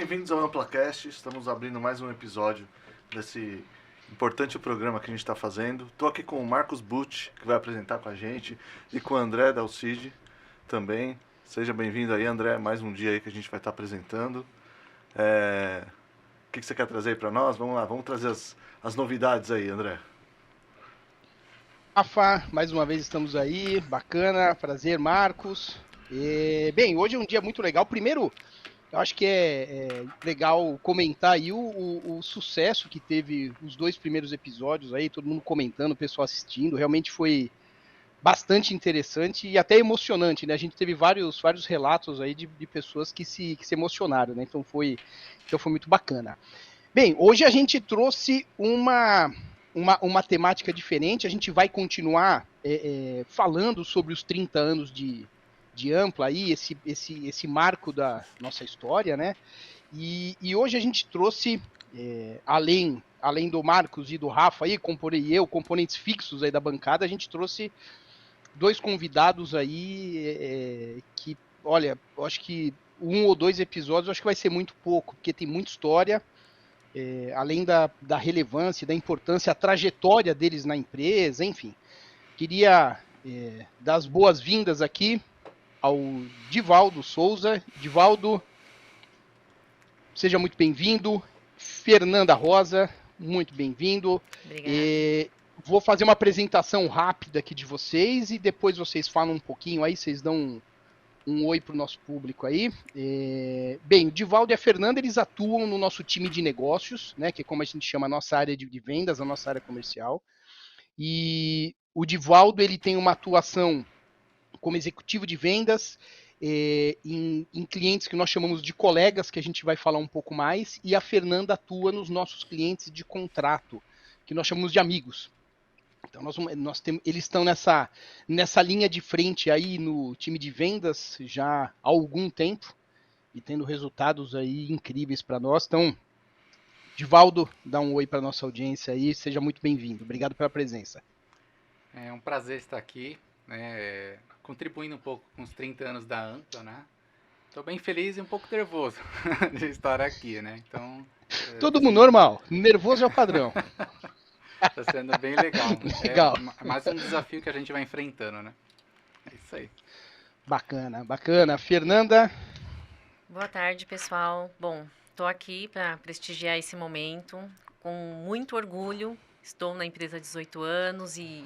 bem-vindos ao AmplaCast. Estamos abrindo mais um episódio desse importante programa que a gente está fazendo. Estou aqui com o Marcos Butti, que vai apresentar com a gente, e com o André Dalcide também. Seja bem-vindo aí, André. Mais um dia aí que a gente vai estar apresentando. O que você quer trazer aí para nós? Vamos lá, vamos trazer as novidades aí, André. Rafa, mais uma vez estamos aí, bacana, prazer, Marcos. Bem, hoje é um dia muito legal. Primeiro, eu acho que é legal comentar aí o sucesso que teve os dois primeiros episódios aí, todo mundo comentando, o pessoal assistindo, realmente foi bastante interessante e até emocionante, né? A gente teve vários relatos aí de pessoas que se emocionaram, né? Então foi muito bacana. Bem, hoje a gente trouxe uma temática diferente. A gente vai continuar falando sobre os 30 anos de Ampla, aí, esse marco da nossa história, né? E hoje a gente trouxe, além do Marcos e do Rafa, aí, componentes fixos aí da bancada, a gente trouxe dois convidados aí que, olha, eu acho que um ou dois episódios eu acho que vai ser muito pouco, porque tem muita história. Além da relevância, da importância, a trajetória deles na empresa, enfim. Queria dar as boas-vindas aqui ao Divaldo Souza. Divaldo, seja muito bem-vindo. Fernanda Rosa, muito bem-vindo. Vou fazer uma apresentação rápida aqui de vocês e depois vocês falam um pouquinho aí, vocês dão um oi para o nosso público aí. Bem, o Divaldo e a Fernanda, eles atuam no nosso time de negócios, né, que é como a gente chama a nossa área de vendas, a nossa área comercial. E o Divaldo, ele tem uma atuação como executivo de vendas em clientes que nós chamamos de colegas, que a gente vai falar um pouco mais, e a Fernanda atua nos nossos clientes de contrato, que nós chamamos de amigos. Então eles estão nessa linha de frente aí no time de vendas já há algum tempo e tendo resultados aí incríveis para nós. Então, Divaldo, dá um oi para nossa audiência aí, seja muito bem-vindo. Obrigado pela presença. É um prazer estar aqui, né, contribuindo um pouco com os 30 anos da Ampla, né? Estou bem feliz e um pouco nervoso de estar aqui, né? Então, todo mundo normal, nervoso é o padrão. Tá sendo bem legal. Legal. É mais um desafio que a gente vai enfrentando, né? É isso aí. Bacana, bacana. Fernanda? Boa tarde, pessoal. Bom, estou aqui para prestigiar esse momento com muito orgulho. Estou na empresa há 18 anos e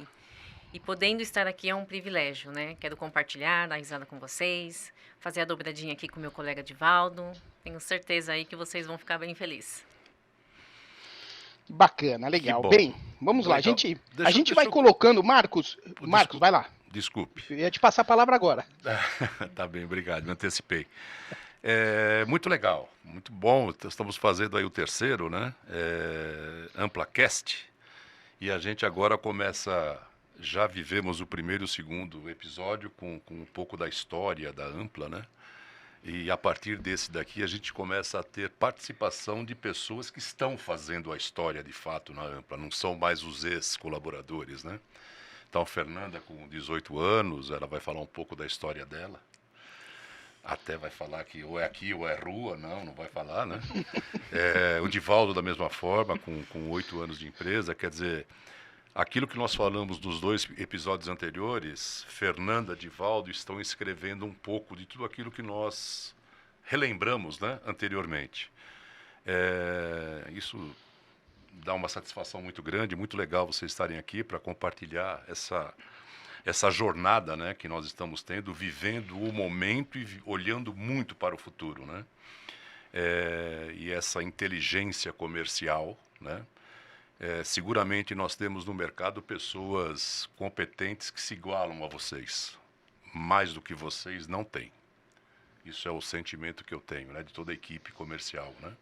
podendo estar aqui é um privilégio, né? Quero compartilhar, dar risada com vocês, fazer a dobradinha aqui com meu colega Divaldo. Tenho certeza aí que vocês vão ficar bem felizes. Bacana, legal. Bem, vamos lá. Legal. A gente vai colocando... Marcos, vai lá. Desculpe. Eu ia te passar a palavra agora. Tá bem, obrigado, me antecipei. Muito legal, muito bom. Estamos fazendo aí o terceiro, né? AmplaCast. E a gente agora começa... Já vivemos o primeiro e o segundo episódio com um pouco da história da Ampla, né? E a partir desse daqui a gente começa a ter participação de pessoas que estão fazendo a história de fato na Ampla, não são mais os ex-colaboradores, né? Então, a Fernanda, com 18 anos, ela vai falar um pouco da história dela. Até vai falar que ou é aqui ou é rua, não vai falar, né? O Divaldo, da mesma forma, com 8 anos de empresa, quer dizer... Aquilo que nós falamos dos dois episódios anteriores, Fernanda e Divaldo estão escrevendo um pouco de tudo aquilo que nós relembramos, né, anteriormente. Isso dá uma satisfação muito grande, muito legal vocês estarem aqui para compartilhar essa jornada, né, que nós estamos tendo, vivendo o momento e olhando muito para o futuro, né? E essa inteligência comercial, né? Seguramente nós temos no mercado pessoas competentes que se igualam a vocês. Mais do que vocês não têm. Isso é o sentimento que eu tenho, né, de toda a equipe comercial, né?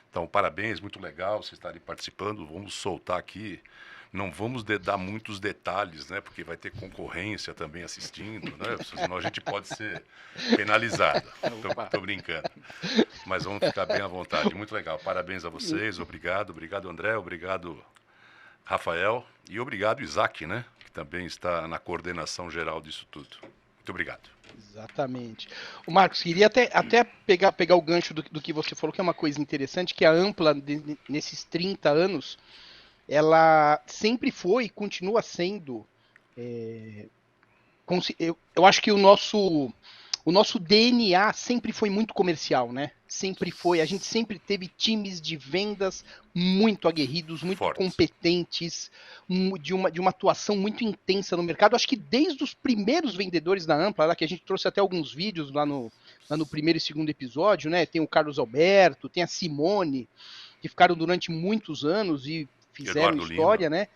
Então, parabéns, muito legal vocês estarem participando. Vamos soltar aqui. Não vamos dar muitos detalhes, né? Porque vai ter concorrência também assistindo, né? Senão a gente pode ser penalizado. Tô brincando. Mas vamos ficar bem à vontade. Muito legal. Parabéns a vocês. Obrigado. Obrigado, André. Obrigado, Rafael. E obrigado, Isaac, né? Que também está na coordenação geral disso tudo. Muito obrigado. Exatamente. O Marcos, queria até pegar o gancho do que você falou, que é uma coisa interessante, que a Ampla, nesses 30 anos, ela sempre foi e continua sendo. Eu acho que o nosso DNA sempre foi muito comercial, né? Sempre foi. A gente sempre teve times de vendas muito aguerridos, muito Fortes. competentes, de uma atuação muito intensa no mercado. Acho que desde os primeiros vendedores da Ampla, lá que a gente trouxe até alguns vídeos lá no primeiro e segundo episódio, né? Tem o Carlos Alberto, tem a Simone, que ficaram durante muitos anos e fizeram Eduardo Lima. história, né?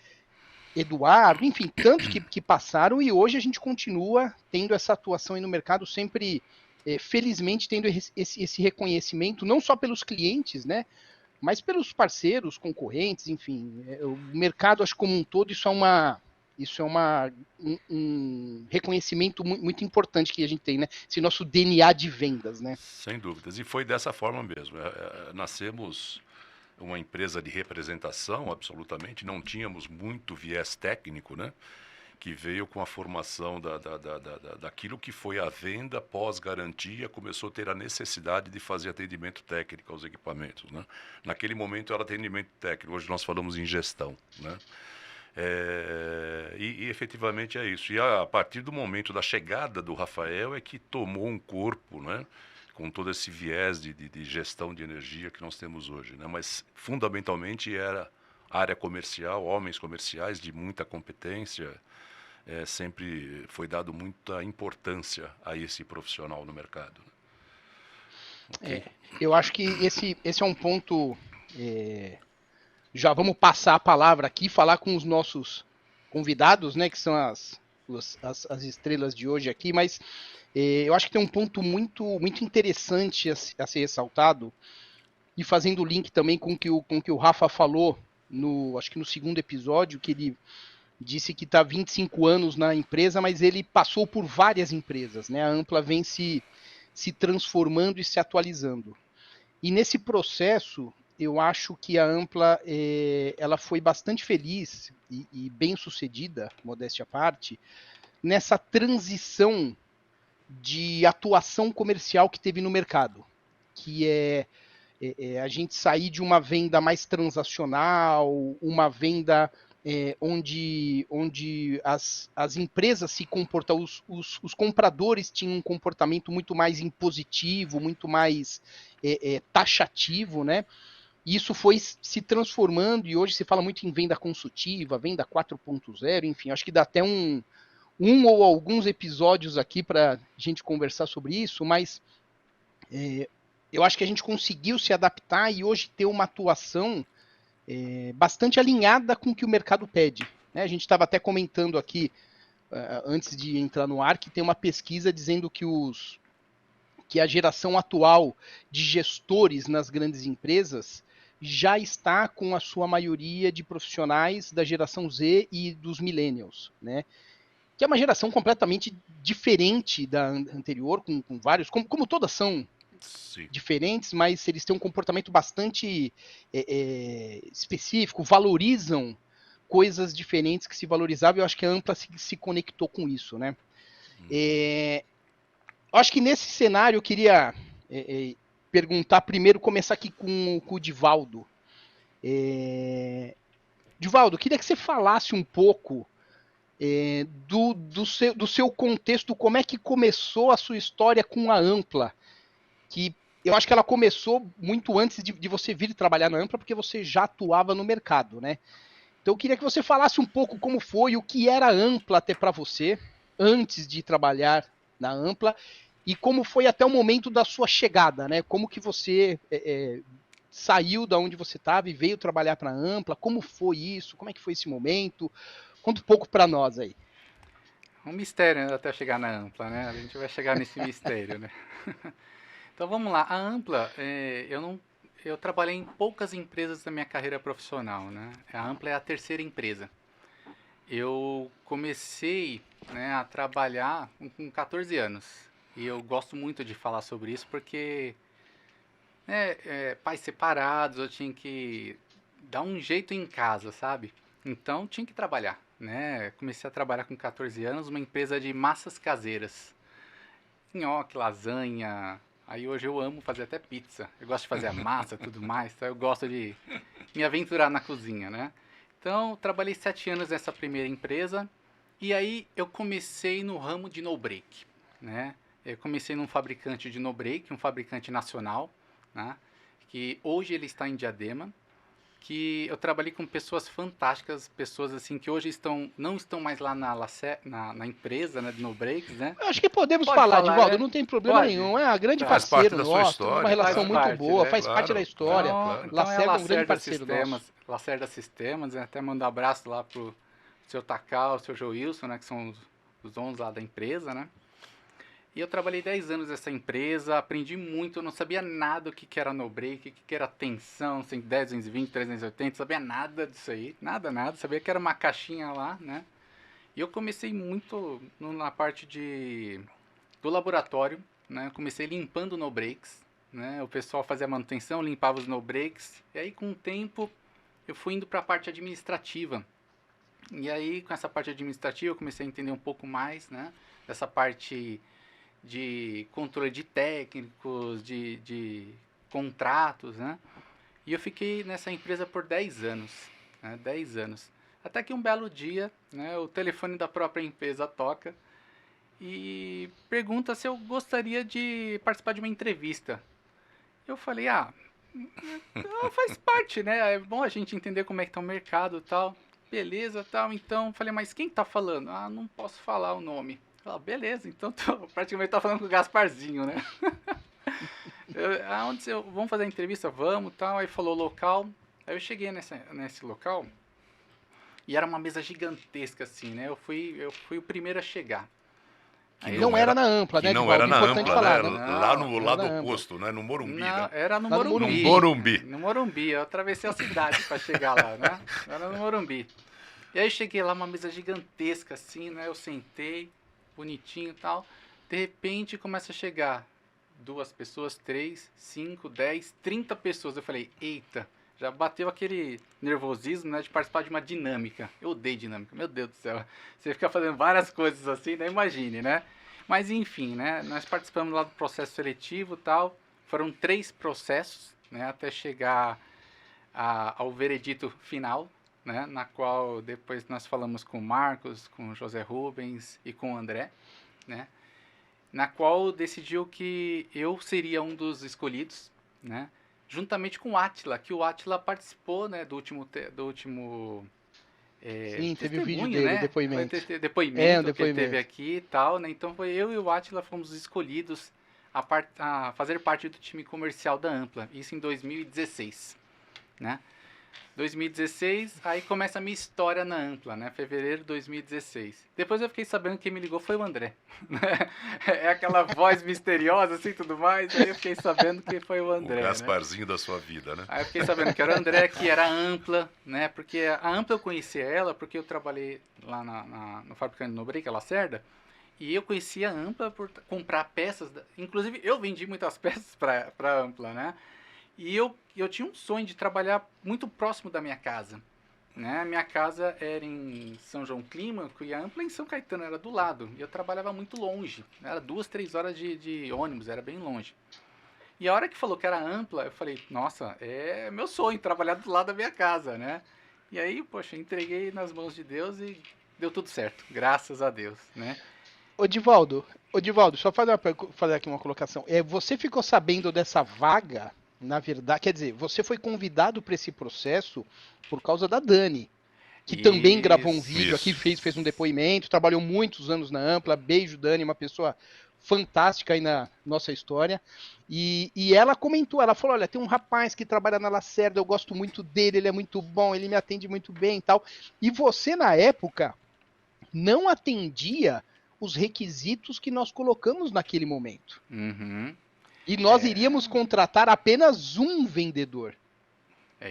Eduardo, enfim, tantos que passaram e hoje a gente continua tendo essa atuação aí no mercado, sempre, felizmente, tendo esse reconhecimento, não só pelos clientes, né, mas pelos parceiros, concorrentes, enfim, o mercado, acho como um todo, um reconhecimento muito importante que a gente tem, né, esse nosso DNA de vendas, né. Sem dúvidas. E foi dessa forma mesmo. Nascemos uma empresa de representação, absolutamente. Não tínhamos muito viés técnico, né? Que veio com a formação daquilo que foi a venda pós-garantia, começou a ter a necessidade de fazer atendimento técnico aos equipamentos, né? Naquele momento era atendimento técnico, hoje nós falamos em gestão, né? E efetivamente é isso. E a partir do momento da chegada do Rafael é que tomou um corpo, né? Com todo esse viés de gestão de energia que nós temos hoje, né? Mas fundamentalmente era área comercial, homens comerciais de muita competência, sempre foi dado muita importância a esse profissional no mercado. Okay? Eu acho que esse é um ponto. Já vamos passar a palavra aqui, falar com os nossos convidados, né, que são as estrelas de hoje aqui, mas eu acho que tem um ponto muito, muito interessante a ser ressaltado, e fazendo o link também com o que o Rafa falou, acho que no segundo episódio, que ele disse que está 25 anos na empresa, mas ele passou por várias empresas, né? A Ampla vem se transformando e se atualizando. E nesse processo, eu acho que a Ampla ela foi bastante feliz e bem sucedida, modéstia à parte, nessa transição de atuação comercial que teve no mercado, que é a gente sair de uma venda mais transacional, uma venda onde as empresas se comportam, os compradores tinham um comportamento muito mais impositivo, muito mais taxativo, né? E isso foi se transformando, e hoje se fala muito em venda consultiva, venda 4.0, enfim, acho que dá até um ou alguns episódios aqui para a gente conversar sobre isso, mas eu acho que a gente conseguiu se adaptar e hoje ter uma atuação bastante alinhada com o que o mercado pede. Né? A gente estava até comentando aqui, antes de entrar no ar, que tem uma pesquisa dizendo que a geração atual de gestores nas grandes empresas já está com a sua maioria de profissionais da geração Z e dos millennials, né? Que é uma geração completamente diferente da anterior, com vários, como todas são Sim. diferentes, mas eles têm um comportamento bastante específico, valorizam coisas diferentes que se valorizavam, e eu acho que a Ampla se conectou com isso, né? Eu acho que nesse cenário eu queria perguntar primeiro, começar aqui com o Divaldo. Divaldo, queria que você falasse um pouco do seu contexto, como é que começou a sua história com a Ampla, que eu acho que ela começou muito antes de você vir trabalhar na Ampla, porque você já atuava no mercado, né? Então eu queria que você falasse um pouco como foi, o que era a Ampla até para você, antes de trabalhar na Ampla, e como foi até o momento da sua chegada, né? Como que você saiu da onde você estava e veio trabalhar para a Ampla, como foi isso, como é que foi esse momento? Conta um pouco para nós aí. Um mistério até chegar na Ampla, né? A gente vai chegar nesse mistério, né? Então vamos lá. A Ampla, eu trabalhei em poucas empresas da minha carreira profissional, né? A Ampla é a terceira empresa. Eu comecei, né, a trabalhar com 14 anos. E eu gosto muito de falar sobre isso porque pais separados, eu tinha que dar um jeito em casa, sabe? Então tinha que trabalhar, né? Comecei a trabalhar com 14 anos, uma empresa de massas caseiras. nhoque, lasanha. Aí hoje eu amo fazer até pizza. Eu gosto de fazer a massa e tudo mais, então eu gosto de me aventurar na cozinha, né? Então, trabalhei 7 anos nessa primeira empresa e aí eu comecei no ramo de no-break, né? Eu comecei num fabricante de no-break, um fabricante nacional, né? Que hoje ele está em Diadema, que eu trabalhei com pessoas fantásticas, pessoas assim que hoje não estão mais lá na empresa, né, de no-breaks, né? Eu acho que podemos Pode falar, falar, Divaldo, né? não tem problema Pode. nenhum. É um grande Faz parceiro parte da sua nosso, temos uma história, relação faz muito parte, boa, né? faz parte Claro, da história. claro. Então é a Lacerda é um grande Lacerda parceiro Sistemas, nosso. Lacerda Sistemas, né? Até mandar um abraço lá pro seu Takal, o seu Joilson, né? Que são os donos lá da empresa, né? E eu trabalhei 10 anos nessa empresa, aprendi muito, eu não sabia nada o que era no-break, o que era tensão, 110, 220, 380, sabia nada disso aí, nada, sabia que era uma caixinha lá, né? E eu comecei muito na parte do laboratório, né? Eu comecei limpando no-breaks, né? O pessoal fazia manutenção, limpava os no-breaks, e aí com o tempo eu fui indo para a parte administrativa. E aí com essa parte administrativa eu comecei a entender um pouco mais, né? Dessa parte de controle de técnicos, de contratos, né? E eu fiquei nessa empresa por 10 anos, né? 10 anos. Até que um belo dia, né, o telefone da própria empresa toca e pergunta se eu gostaria de participar de uma entrevista. Eu falei, faz parte, né? É bom a gente entender como é que tá o mercado e tal. Beleza, tal. Então, falei, mas quem tá falando? Ah, não posso falar o nome. Beleza, então praticamente tô falando com o Gasparzinho, né? Vamos fazer a entrevista? Vamos, tal. Aí falou local. Aí eu cheguei nesse local e era uma mesa gigantesca, assim, né? Eu fui o primeiro a chegar. Que não era na Ampla, né, Não Divaldo? era na Importante Ampla, falar, né? né? Lá no Não, lado era na oposto, né? No Morumbi, Não, né? era no Lá no Morumbi. Morumbi. No Morumbi. Eu atravessei a cidade para chegar lá, né? Era no Morumbi. E aí eu cheguei lá, uma mesa gigantesca, assim, né? Eu sentei, bonitinho e tal. De repente começa a chegar 2 pessoas, 3, 5, 10, 30 pessoas. Eu falei, eita, já bateu aquele nervosismo, né, de participar de uma dinâmica. Eu odeio dinâmica, meu Deus do céu. Você fica fazendo várias coisas assim, né? Imagine, né? Mas enfim, né? Nós participamos lá do processo seletivo e tal. Foram 3 processos, né? Até chegar ao veredito final, né? Na qual depois nós falamos com o Marcos, com o José Rubens e com o André, né? Na qual decidiu que eu seria um dos escolhidos, né? Juntamente com o Átila, que o Átila participou, né, do último Sim, teve o vídeo testemunho, dele, né? o depoimento. Depoimento um que ele teve depoimento. aqui e tal, né? Então foi eu e o Átila fomos escolhidos a fazer parte do time comercial da Ampla, isso em 2016, né? 2016, aí começa a minha história na Ampla, né? Fevereiro de 2016. Depois eu fiquei sabendo que quem me ligou foi o André. É aquela voz misteriosa, assim, tudo mais. Aí eu fiquei sabendo que foi o André, O Gasparzinho, né? da sua vida, né? Aí eu fiquei sabendo que era o André, que era a Ampla, né? Porque a Ampla eu conhecia ela, porque eu trabalhei lá no fabricante no Break, a Lacerda. E eu conhecia a Ampla por comprar peças. Inclusive, eu vendi muitas peças para a Ampla, né? E eu tinha um sonho de trabalhar muito próximo da minha casa, né? Minha casa era em São João Clímaco e a Ampla em São Caetano, era do lado. E eu trabalhava muito longe, era 2, 3 horas de ônibus, era bem longe. E a hora que falou que era Ampla, eu falei, nossa, é meu sonho trabalhar do lado da minha casa, né? E aí, poxa, entreguei nas mãos de Deus e deu tudo certo, graças a Deus, né? Ô, Divaldo, só fazer aqui uma colocação. Você ficou sabendo dessa vaga, na verdade, quer dizer, você foi convidado para esse processo por causa da Dani, que também gravou um vídeo aqui, fez um depoimento, trabalhou muitos anos na Ampla. Beijo, Dani, uma pessoa fantástica aí na nossa história. E ela comentou, ela falou, olha, tem um rapaz que trabalha na Lacerda, eu gosto muito dele, ele é muito bom, ele me atende muito bem e tal. E você, na época, não atendia os requisitos que nós colocamos naquele momento. Uhum. E nós iríamos contratar apenas um vendedor.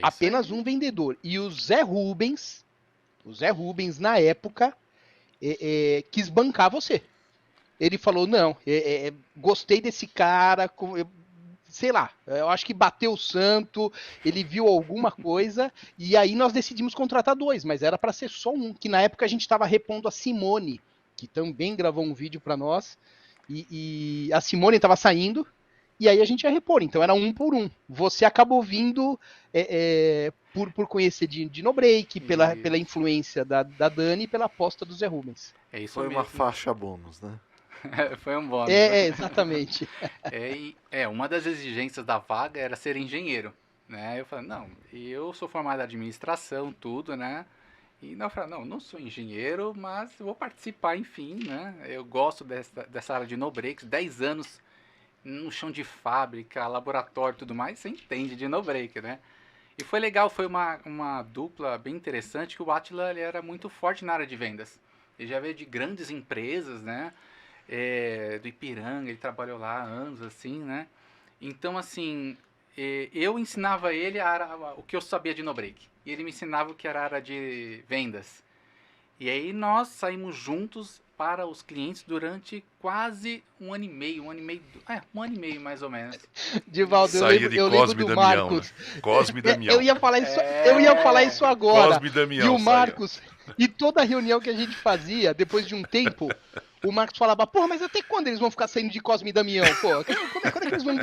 Apenas um vendedor. E o Zé Rubens, na época, quis bancar você. Ele falou, não, gostei desse cara, sei lá, eu acho que bateu o santo, ele viu alguma coisa, e aí nós decidimos contratar 2, mas era para ser só um, que na época a gente estava repondo a Simone, que também gravou um vídeo para nós, e a Simone estava saindo, e aí a gente ia repor, então era 1 por 1. Você acabou vindo por conhecer de No Break, pela influência da Dani e pela aposta do Zé Rubens. É isso Foi mesmo. uma faixa bônus, né? Foi um bônus. né? Exatamente. Uma das exigências da vaga era ser engenheiro, né? Eu falei, não, eu sou formado em administração, tudo, né? E eu falei, não sou engenheiro, mas vou participar, enfim, né? Eu gosto dessa área de no breaks, 10 anos no chão de fábrica, laboratório e tudo mais, você entende de no break, né? E foi legal, foi uma dupla bem interessante, que o Átila ele era muito forte na área de vendas. Ele já veio de grandes empresas, né? Do Ipiranga, ele trabalhou lá há anos, assim, né? Então, assim, eu ensinava ele o que eu sabia de no-break. E ele me ensinava o que era a área de vendas. E aí nós saímos juntos para os clientes durante quase um ano e meio mais ou menos. Divaldo, Saía de eu lembro Cosme e do Damião, Marcos. né? Cosme e Damião. Eu ia falar isso agora. Cosme e Damião. E o Marcos, e toda reunião que a gente fazia, depois de um tempo, o Marcos falava, porra, mas até quando eles vão ficar saindo de Cosme e Damião? Pô, quando é que eles vão...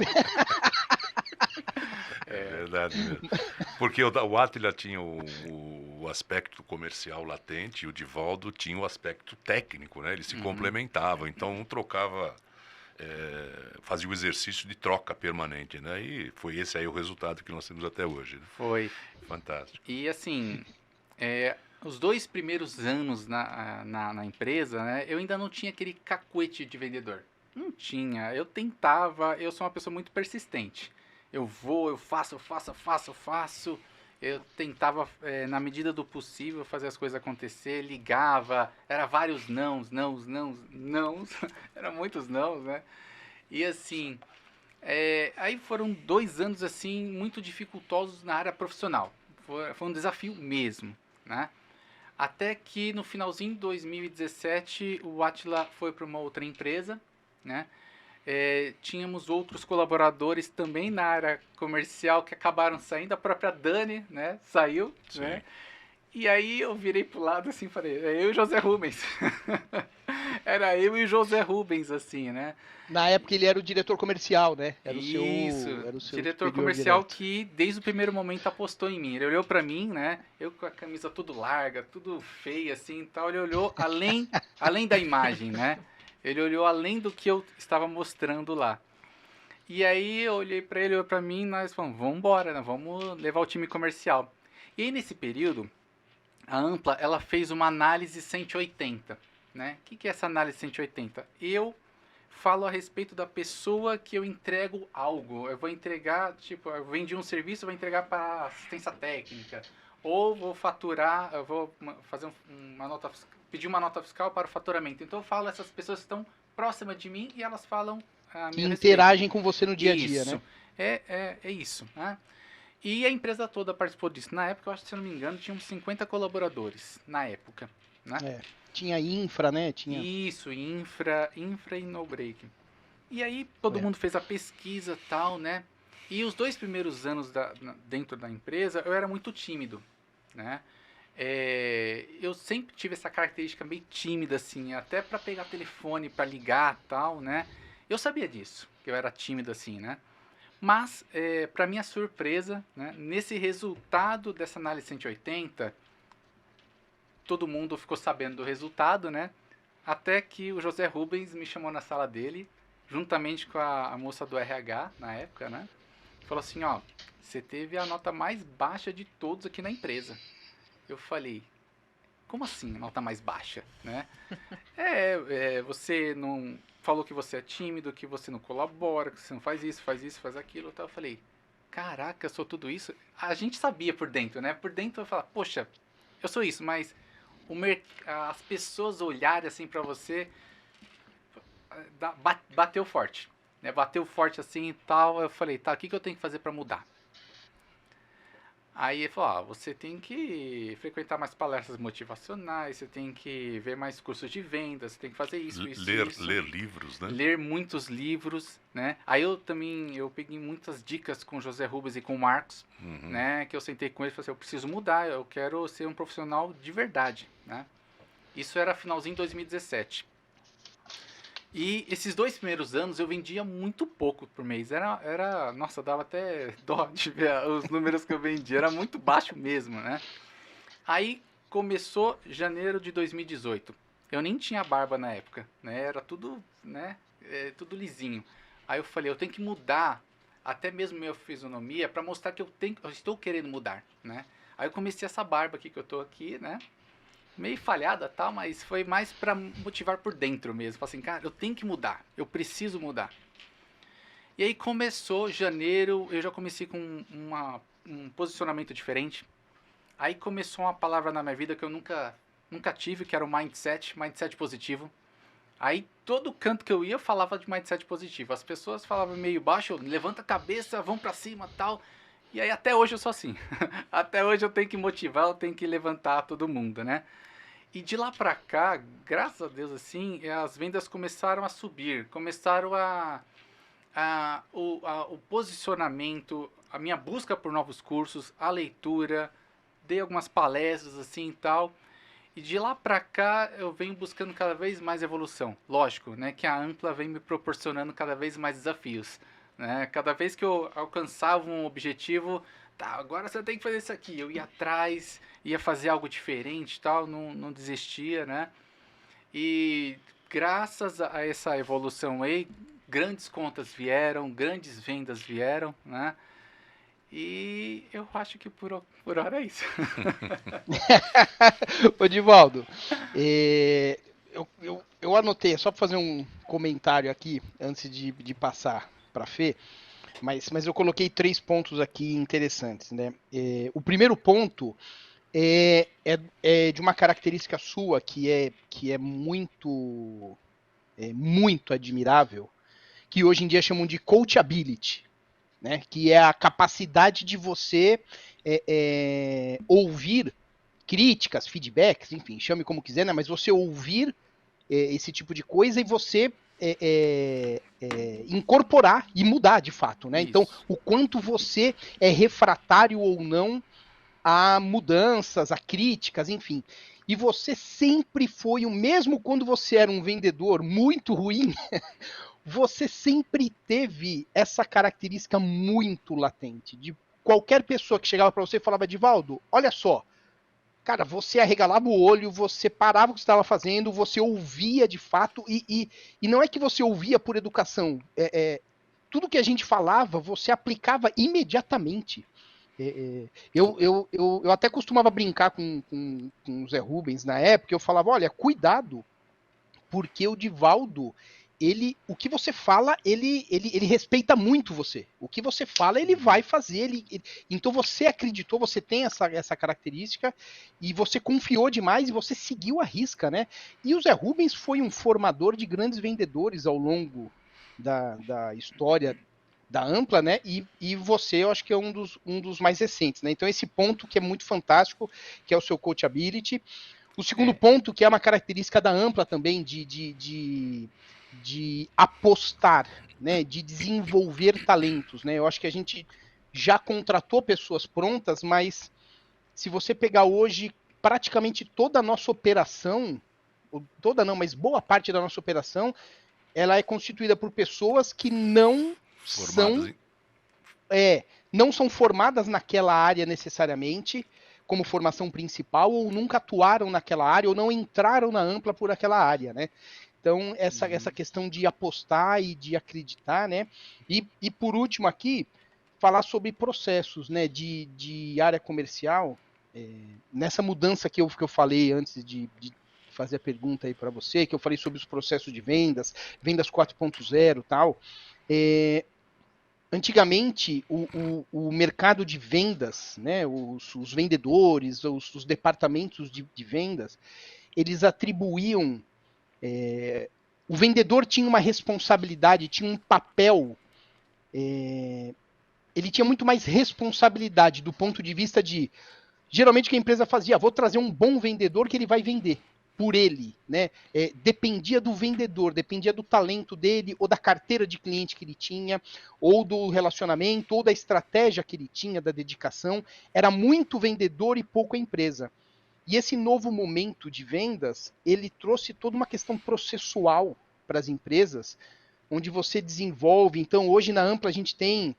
É verdade mesmo. Porque o Átila tinha o aspecto comercial latente e o Divaldo tinha o aspecto técnico, né? Eles se complementavam, então um trocava, fazia o exercício de troca permanente, né? E foi esse aí o resultado que nós temos até hoje. Foi. Fantástico. E assim, os 2 primeiros anos na empresa, né, eu ainda não tinha aquele cacuete de vendedor. Não tinha. Eu tentava, eu sou uma pessoa muito persistente. Eu vou, eu faço. Eu tentava, na medida do possível, fazer as coisas acontecer, ligava, era vários nãos, era muitos nãos, né? E assim, aí foram 2 anos, assim, muito dificultosos na área profissional. Foi um desafio mesmo, né? Até que no finalzinho de 2017, o Átila foi para uma outra empresa, né? Tínhamos outros colaboradores também na área comercial que acabaram saindo, a própria Dani, né, saiu, né, e aí eu virei pro lado assim, falei, eu e o José Rubens, era eu e o José Rubens, assim, né. Na época ele era o diretor comercial, né, era o seu diretor comercial direto. Que desde o primeiro momento apostou em mim, ele olhou pra mim, né, eu com a camisa tudo larga, tudo feia, assim, e tal, ele olhou além da imagem, né. Ele olhou além do que eu estava mostrando lá. E aí eu olhei para ele, olhou para mim, e nós falamos, vamos embora, né? Vamos levar o time comercial. E aí nesse período, a Ampla, ela fez uma análise 180, né? O que é essa análise 180? Eu falo a respeito da pessoa que eu entrego algo. Eu vou entregar, tipo, eu vendi um serviço, eu vou entregar para assistência técnica. Ou vou faturar, eu vou fazer pedir uma nota fiscal para o faturamento. Então eu falo essas pessoas que estão próximas de mim e elas falam a minha interagem com você no dia a dia, isso. né? É isso, né? E a empresa toda participou disso. Na época, eu acho que, se eu não me engano, tinha uns 50 colaboradores, na época, né? Tinha infra, né? Isso, infra e no break. E aí todo mundo fez a pesquisa e tal, né? E os 2 primeiros anos dentro da empresa, eu era muito tímido, né? Eu sempre tive essa característica meio tímida, assim, até para pegar telefone, para ligar tal, né? Eu sabia disso, que eu era tímido assim, né? Mas, para minha surpresa, né, nesse resultado dessa análise 180, todo mundo ficou sabendo do resultado, né? Até que o José Rubens me chamou na sala dele, juntamente com a moça do RH, na época, né? Falou assim, ó, você teve a nota mais baixa de todos aqui na empresa. Eu falei, como assim a nota mais baixa, né? Você não falou que você é tímido, que você não colabora, que você não faz isso, faz aquilo. Então eu falei, caraca, eu sou tudo isso? A gente sabia por dentro, né? Por dentro eu falava, poxa, eu sou isso, mas as pessoas olharem assim pra você, bateu forte, né? Bateu forte assim e tal. Eu falei, tá, o que eu tenho que fazer pra mudar? Aí ele falou, você tem que frequentar mais palestras motivacionais, você tem que ver mais cursos de vendas, você tem que fazer isso. Ler livros, né? Ler muitos livros, né? Aí eu peguei muitas dicas com o José Rubens e com o Marcos, né? Que eu sentei com ele e falei assim, eu preciso mudar, eu quero ser um profissional de verdade, né? Isso era finalzinho de 2017. E esses 2 primeiros anos eu vendia muito pouco por mês. Nossa, dava até dó de ver os números que eu vendia. Era muito baixo mesmo, né? Aí começou janeiro de 2018. Eu nem tinha barba na época, né? Era tudo, né? Tudo lisinho. Aí eu falei, eu tenho que mudar até mesmo minha fisionomia para mostrar que eu estou querendo mudar, né? Aí eu comecei essa barba aqui que eu tô aqui, né? Meio falhada, tá? Mas foi mais para motivar por dentro mesmo. Falei assim, cara, eu tenho que mudar, eu preciso mudar. E aí começou janeiro, eu já comecei com um posicionamento diferente. Aí começou uma palavra na minha vida que eu nunca tive, que era o mindset positivo. Aí todo canto que eu ia eu falava de mindset positivo. As pessoas falavam meio baixo, levanta a cabeça, vão pra cima, tal. E aí até hoje eu sou assim. Até hoje eu tenho que motivar, eu tenho que levantar todo mundo, né? E de lá pra cá, graças a Deus assim, as vendas começaram a subir, começaram o posicionamento, a minha busca por novos cursos, a leitura, dei algumas palestras assim e tal. E de lá pra cá eu venho buscando cada vez mais evolução. Lógico, né, que a Ampla vem me proporcionando cada vez mais desafios, né? Cada vez que eu alcançava um objetivo, tá, agora você tem que fazer isso aqui. Eu ia atrás, ia fazer algo diferente, tal, não desistia, né? E graças a essa evolução aí, grandes contas vieram, grandes vendas vieram, né? E eu acho que por hora é isso. Ô, Divaldo, eu anotei, só para fazer um comentário aqui, antes de passar para a Fê, mas eu coloquei 3 pontos aqui interessantes, né? O primeiro ponto é de uma característica sua que é muito admirável, que hoje em dia chamam de coachability, né? Que é a capacidade de você ouvir críticas, feedbacks, enfim, chame como quiser, né? Mas você ouvir esse tipo de coisa e você incorporar e mudar de fato, né? Isso. Então, o quanto você é refratário ou não a mudanças, a críticas, enfim. E você sempre foi o mesmo quando você era um vendedor muito ruim, você sempre teve essa característica muito latente. De qualquer pessoa que chegava para você e falava, Divaldo, olha só, cara, você arregalava o olho, você parava o que você estava fazendo, você ouvia de fato, e não é que você ouvia por educação, tudo que a gente falava, você aplicava imediatamente. Eu até costumava brincar com o Zé Rubens na época, eu falava, olha, cuidado, porque o Divaldo, o que você fala, ele respeita muito você. O que você fala, ele vai fazer. Então você acreditou, você tem essa característica, e você confiou demais e você seguiu a risca, né? E o Zé Rubens foi um formador de grandes vendedores ao longo da história da Ampla, né? E você, eu acho que é um dos mais recentes, né? Então esse ponto que é muito fantástico, que é o seu coachability. O segundo ponto, que é uma característica da Ampla também, de apostar, né? De desenvolver talentos, né? Eu acho que a gente já contratou pessoas prontas, mas se você pegar hoje praticamente toda a nossa operação, toda não, mas boa parte da nossa operação, ela é constituída por pessoas que não são formadas naquela área necessariamente, como formação principal, ou nunca atuaram naquela área, ou não entraram na Ampla por aquela área, né? Então, essa questão de apostar e de acreditar, né? E por último aqui, falar sobre processos, né? De área comercial, nessa mudança que eu falei antes de fazer a pergunta aí para você, que eu falei sobre os processos de vendas 4.0 e tal, antigamente, o mercado de vendas, né, os vendedores, os departamentos de vendas, eles atribuíam... o vendedor tinha uma responsabilidade, tinha um papel... ele tinha muito mais responsabilidade do ponto de vista de... Geralmente o que a empresa fazia, vou trazer um bom vendedor que ele vai vender por ele, né? Dependia do vendedor, dependia do talento dele, ou da carteira de cliente que ele tinha, ou do relacionamento, ou da estratégia que ele tinha, da dedicação. Era muito vendedor e pouco a empresa. E esse novo momento de vendas, ele trouxe toda uma questão processual, para as empresas, onde você desenvolve. Então, hoje na Ampla a gente tem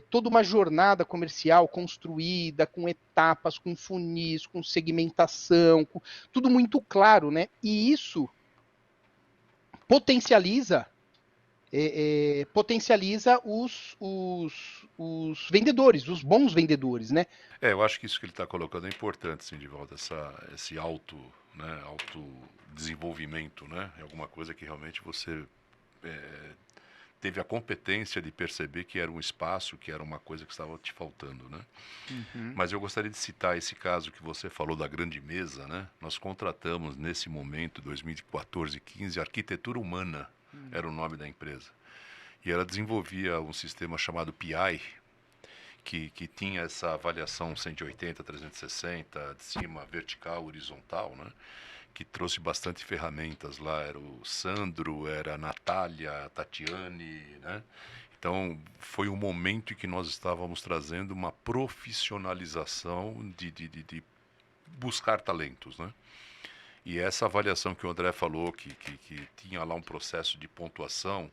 toda uma jornada comercial construída, com etapas, com funis, com segmentação, tudo muito claro, né? E isso potencializa os vendedores, os bons vendedores, né? Eu acho que isso que ele está colocando é importante, sim, de volta, esse autodesenvolvimento, né? É alguma coisa que realmente você teve a competência de perceber que era um espaço, que era uma coisa que estava te faltando, né? Mas eu gostaria de citar esse caso que você falou da grande mesa, né? Nós contratamos nesse momento, 2014, 15, Arquitetura Humana, era o nome da empresa. E ela desenvolvia um sistema chamado PI, que tinha essa avaliação 180, 360, de cima, vertical, horizontal, né? Que trouxe bastante ferramentas lá. Era o Sandro, era a Natália, a Tatiane, né? Então, foi um momento em que nós estávamos trazendo uma profissionalização de buscar talentos, né? E essa avaliação que o André falou, que tinha lá um processo de pontuação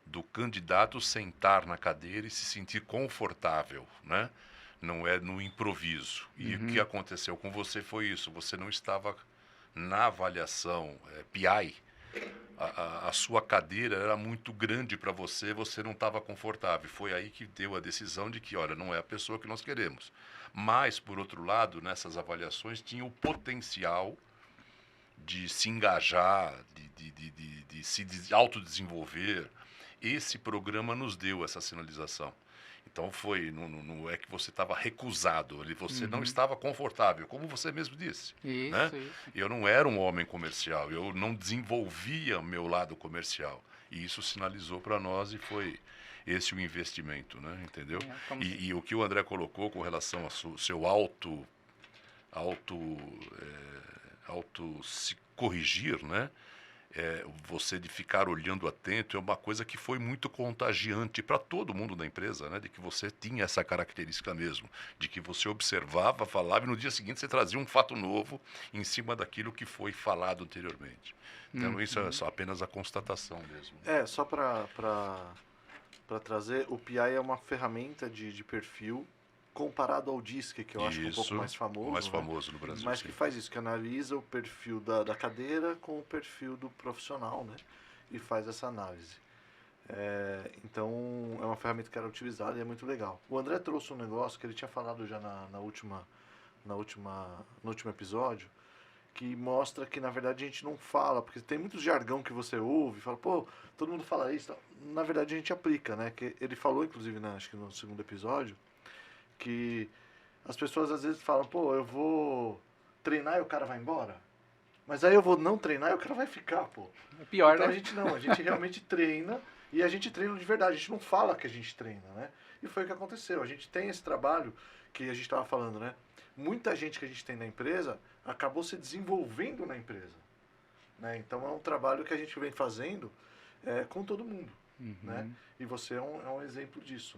do candidato sentar na cadeira e se sentir confortável, né? Não é no improviso. E o que aconteceu com você foi isso. Você não estava na avaliação PI. A sua cadeira era muito grande para você, você não estava confortável. Foi aí que deu a decisão de que, olha, não é a pessoa que nós queremos. Mas, por outro lado, nessas avaliações tinha o potencial de se engajar, de se autodesenvolver. Esse programa nos deu essa sinalização. Então não é que você estava recusado, você não estava confortável, como você mesmo disse. Isso, né? isso. Eu não era um homem comercial, eu não desenvolvia meu lado comercial. E isso sinalizou para nós e foi esse o investimento, né? Entendeu? E o que o André colocou com relação ao seu auto se corrigir, né? Você de ficar olhando atento é uma coisa que foi muito contagiante para todo mundo da empresa, né? De que você tinha essa característica mesmo, de que você observava, falava e no dia seguinte você trazia um fato novo em cima daquilo que foi falado anteriormente. Então isso é só apenas a constatação mesmo. Só para trazer, o PI é uma ferramenta de perfil comparado ao DISC, que eu acho que é um pouco mais famoso. O mais né? famoso no Brasil. Mas sim. que faz isso, que analisa o perfil da cadeira com o perfil do profissional, né? E faz essa análise. Então, é uma ferramenta que era utilizada e é muito legal. O André trouxe um negócio que ele tinha falado já no último episódio, que mostra que, na verdade, a gente não fala, porque tem muito jargão que você ouve, fala, pô, todo mundo fala isso. Na verdade, a gente aplica, né? Que ele falou, inclusive, acho que no segundo episódio, que as pessoas às vezes falam, pô, eu vou treinar e o cara vai embora. Mas aí eu vou não treinar e o cara vai ficar, pô. É pior, então né? a gente realmente treina e a gente treina de verdade, a gente não fala que a gente treina, né? E foi o que aconteceu, a gente tem esse trabalho que a gente estava falando, né? Muita gente que a gente tem na empresa acabou se desenvolvendo na empresa, né? Então é um trabalho que a gente vem fazendo com todo mundo, né? E você é um exemplo disso,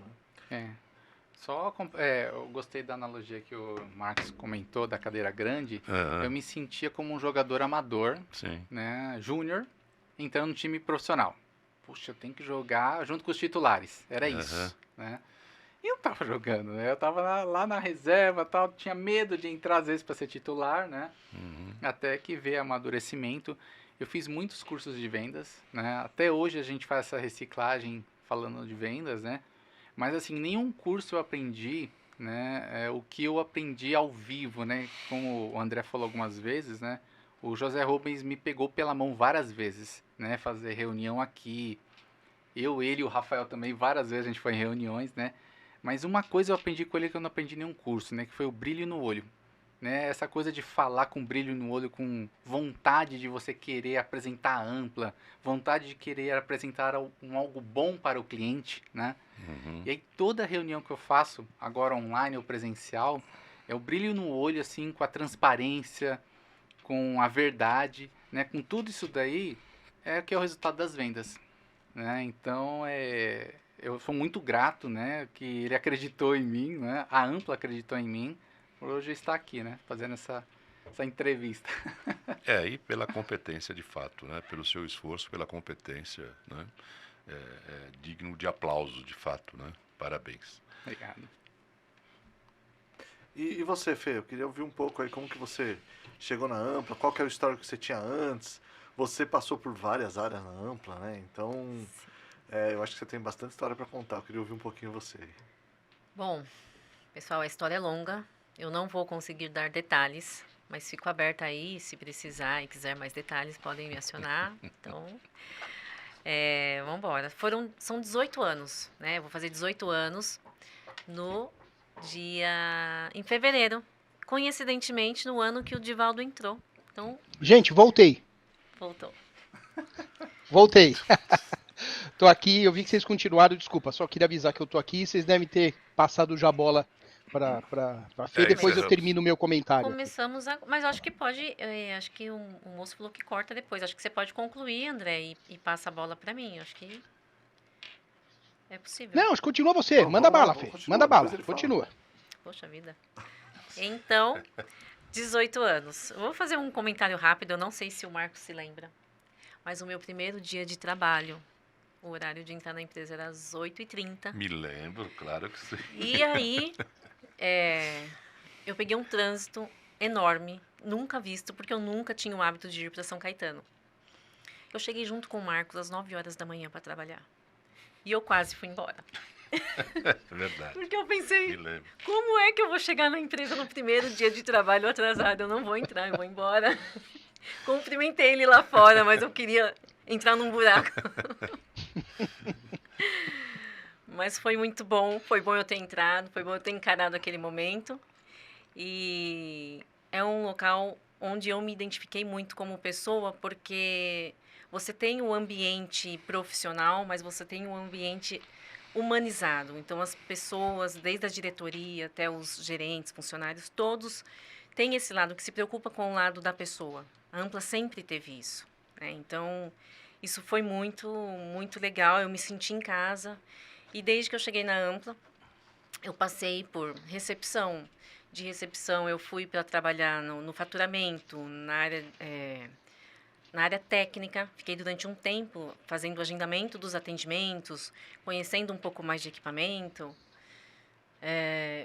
né? Eu gostei da analogia que o Marcos comentou da cadeira grande. Uhum. Eu me sentia como um jogador amador, Sim. né, júnior, entrando no time profissional. Puxa, eu tenho que jogar junto com os titulares. Era isso, né? E eu tava jogando, né? Eu tava lá na reserva, tal, tinha medo de entrar às vezes para ser titular, né? Até que veio amadurecimento. Eu fiz muitos cursos de vendas, né? Até hoje a gente faz essa reciclagem falando de vendas, né? Mas assim, nenhum curso eu aprendi, né, o que eu aprendi ao vivo, né, como o André falou algumas vezes, né, o José Rubens me pegou pela mão várias vezes, né, fazer reunião aqui, ele e o Rafael também, várias vezes a gente foi em reuniões, né, mas uma coisa eu aprendi com ele que eu não aprendi em nenhum curso, né, que foi o brilho no olho. Né, essa coisa de falar com brilho no olho, com vontade de você querer apresentar ampla, vontade de querer apresentar algo bom para o cliente, né? E aí toda reunião que eu faço, agora online ou presencial, é o brilho no olho, assim, com a transparência, com a verdade, né? Com tudo isso daí, é o que é o resultado das vendas, né? Então, eu sou muito grato, né? Que ele acreditou em mim, né? A Ampla acreditou em mim, hoje está aqui, né? Fazendo essa entrevista. E pela competência de fato, né? Pelo seu esforço, pela competência, né? É digno de aplauso, de fato, né? Parabéns. Obrigado. E você, Fê, eu queria ouvir um pouco aí como que você chegou na Ampla, qual que era o histórico que você tinha antes. Você passou por várias áreas na Ampla, né? Então, eu acho que você tem bastante história para contar. Eu queria ouvir um pouquinho você. Bom, pessoal, a história é longa. Eu não vou conseguir dar detalhes, mas fico aberta aí, se precisar e quiser mais detalhes, podem me acionar. Então, vamos embora. São 18 anos, né? Eu vou fazer 18 anos em fevereiro, coincidentemente no ano que o Divaldo entrou. Então, Gente, voltei. Voltei. Tô aqui, eu vi que vocês continuaram, desculpa, só queria avisar que eu tô aqui, vocês devem ter passado já a bola pra Fê, depois eu termino o meu comentário. Começamos, mas eu acho que pode, acho que o moço falou que corta depois, acho que você pode concluir, André, e passa a bola pra mim, acho que é possível. Não, continua você, manda bala, Fê, manda bala, continua. Poxa vida. Então, 18 anos. Eu vou fazer um comentário rápido, eu não sei se o Marcos se lembra, mas o meu primeiro dia de trabalho, o horário de entrar na empresa era às 8h30. Me lembro, claro que sim. E aí, eu peguei um trânsito enorme, nunca visto, porque eu nunca tinha o hábito de ir para São Caetano. Eu cheguei junto com o Marcos às 9 horas da manhã para trabalhar. E eu quase fui embora. É verdade. Porque eu pensei, Me lembro. como é que eu vou chegar na empresa no primeiro dia de trabalho atrasado? Eu não vou entrar, eu vou embora. Cumprimentei ele lá fora, mas eu queria entrar num buraco. Mas foi muito bom, foi bom eu ter entrado, foi bom eu ter encarado aquele momento. E é um local onde eu me identifiquei muito como pessoa, porque você tem o ambiente profissional, mas você tem um ambiente humanizado. Então, as pessoas, desde a diretoria até os gerentes, funcionários, todos têm esse lado que se preocupa com o lado da pessoa. A Ampla sempre teve isso, né? Então, isso foi muito, muito legal. Eu me senti em casa. E desde que eu cheguei na Ampla, eu passei por recepção. De recepção, eu fui para trabalhar no faturamento, na área técnica. Fiquei durante um tempo fazendo o agendamento dos atendimentos, conhecendo um pouco mais de equipamento.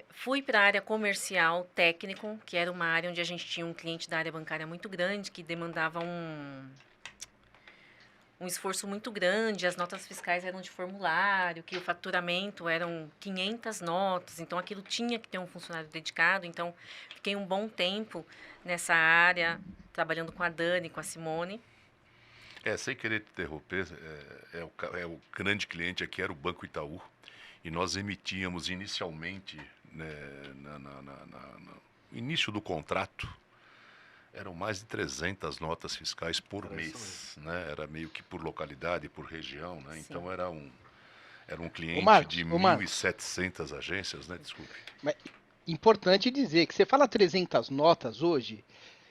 Fui para a área comercial técnico, que era uma área onde a gente tinha um cliente da área bancária muito grande, que demandava um esforço muito grande. As notas fiscais eram de formulário, que o faturamento eram 500 notas, então aquilo tinha que ter um funcionário dedicado. Então, fiquei um bom tempo nessa área, trabalhando com a Dani, com a Simone. Sem querer te interromper, o grande cliente aqui era o Banco Itaú, e nós emitíamos inicialmente, né, no início do contrato, eram mais de 300 notas fiscais por mês, né? Era meio que por localidade, por região, né? Então era um cliente de 1.700 agências, né? Desculpe. Mas, importante dizer que você fala 300 notas hoje,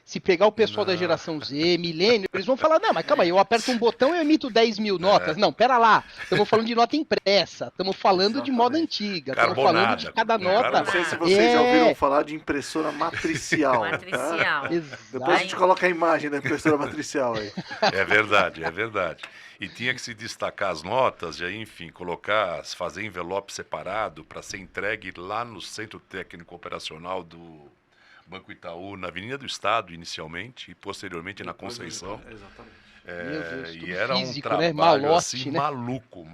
se pegar o pessoal da geração Z, milênio, eles vão falar, não, mas calma aí, eu aperto um botão e eu emito 10 mil notas. Não, pera lá, estamos falando de nota impressa, estamos falando de moda antiga, estamos falando de cada nota. Não sei se vocês já ouviram falar de impressora matricial. Matricial. Tá? Depois a gente coloca a imagem da impressora matricial aí. É verdade, é verdade. E tinha que se destacar as notas, e aí, enfim, fazer envelope separado para ser entregue lá no Centro Técnico Operacional do Banco Itaú, na Avenida do Estado, inicialmente, e posteriormente na Conceição. Exatamente. Meu Deus, E era físico, um trabalho, né? Malote, assim, né? maluco.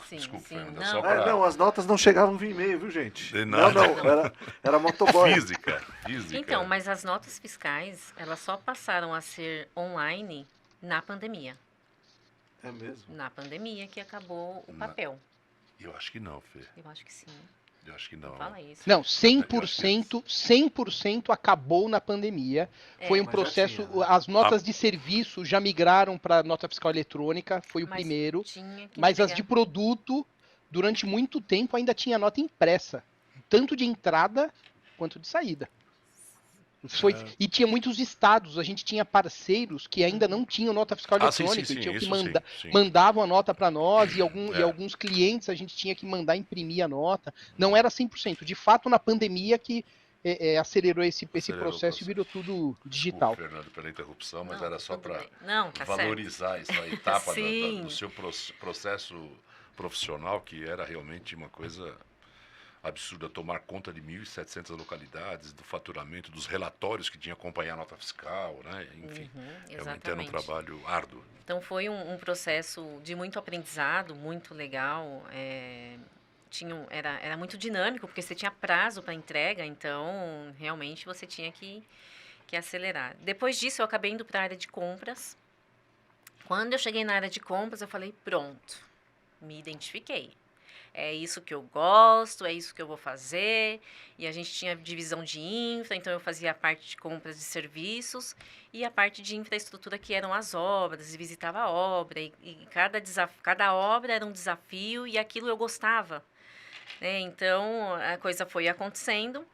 Sim, Desculpa, sim, ainda não. só pra... Não, as notas não chegavam via e-mail, viu, gente? Não. Era motoboy. Física. Então, mas as notas fiscais, elas só passaram a ser online na pandemia. É mesmo? Na pandemia que acabou o papel. Eu acho que não, Fê. Eu acho que sim. Eu acho que não. Fala isso. Não, 100% acabou na pandemia. Foi um mas já processo. tinha, né? As notas de serviço já migraram para nota fiscal eletrônica, foi o Mas primeiro. tinha que Mas as entregar. de produto, durante muito tempo, ainda tinha nota impressa, tanto de entrada quanto de saída. E tinha muitos estados, a gente tinha parceiros que ainda não tinham nota fiscal eletrônica, e tinham que mandavam a nota para nós, e alguns clientes a gente tinha que mandar imprimir a nota. Não era 100%. De fato, na pandemia que acelerou esse Acelerou o processo e virou tudo digital. Desculpa, Fernando, pela interrupção, mas Não, era só tudo para bem. Não, tá certo. valorizar essa etapa Sim. do seu processo profissional, que era realmente uma coisa absurda, tomar conta de 1.700 localidades, do faturamento, dos relatórios que tinha que acompanhar a nota fiscal, né? Enfim, realmente era um Exatamente. trabalho árduo. Então foi um processo de muito aprendizado, muito legal. Era muito dinâmico, porque você tinha prazo para entrega, então realmente você tinha que acelerar. Depois disso, eu acabei indo para a área de compras. Quando eu cheguei na área de compras, eu falei, pronto, me identifiquei. É isso que eu gosto, é isso que eu vou fazer. E a gente tinha divisão de infra, então eu fazia a parte de compras de serviços e a parte de infraestrutura, que eram as obras, e visitava a obra. E cada obra era um desafio e aquilo eu gostava, né? Então, a coisa foi acontecendo.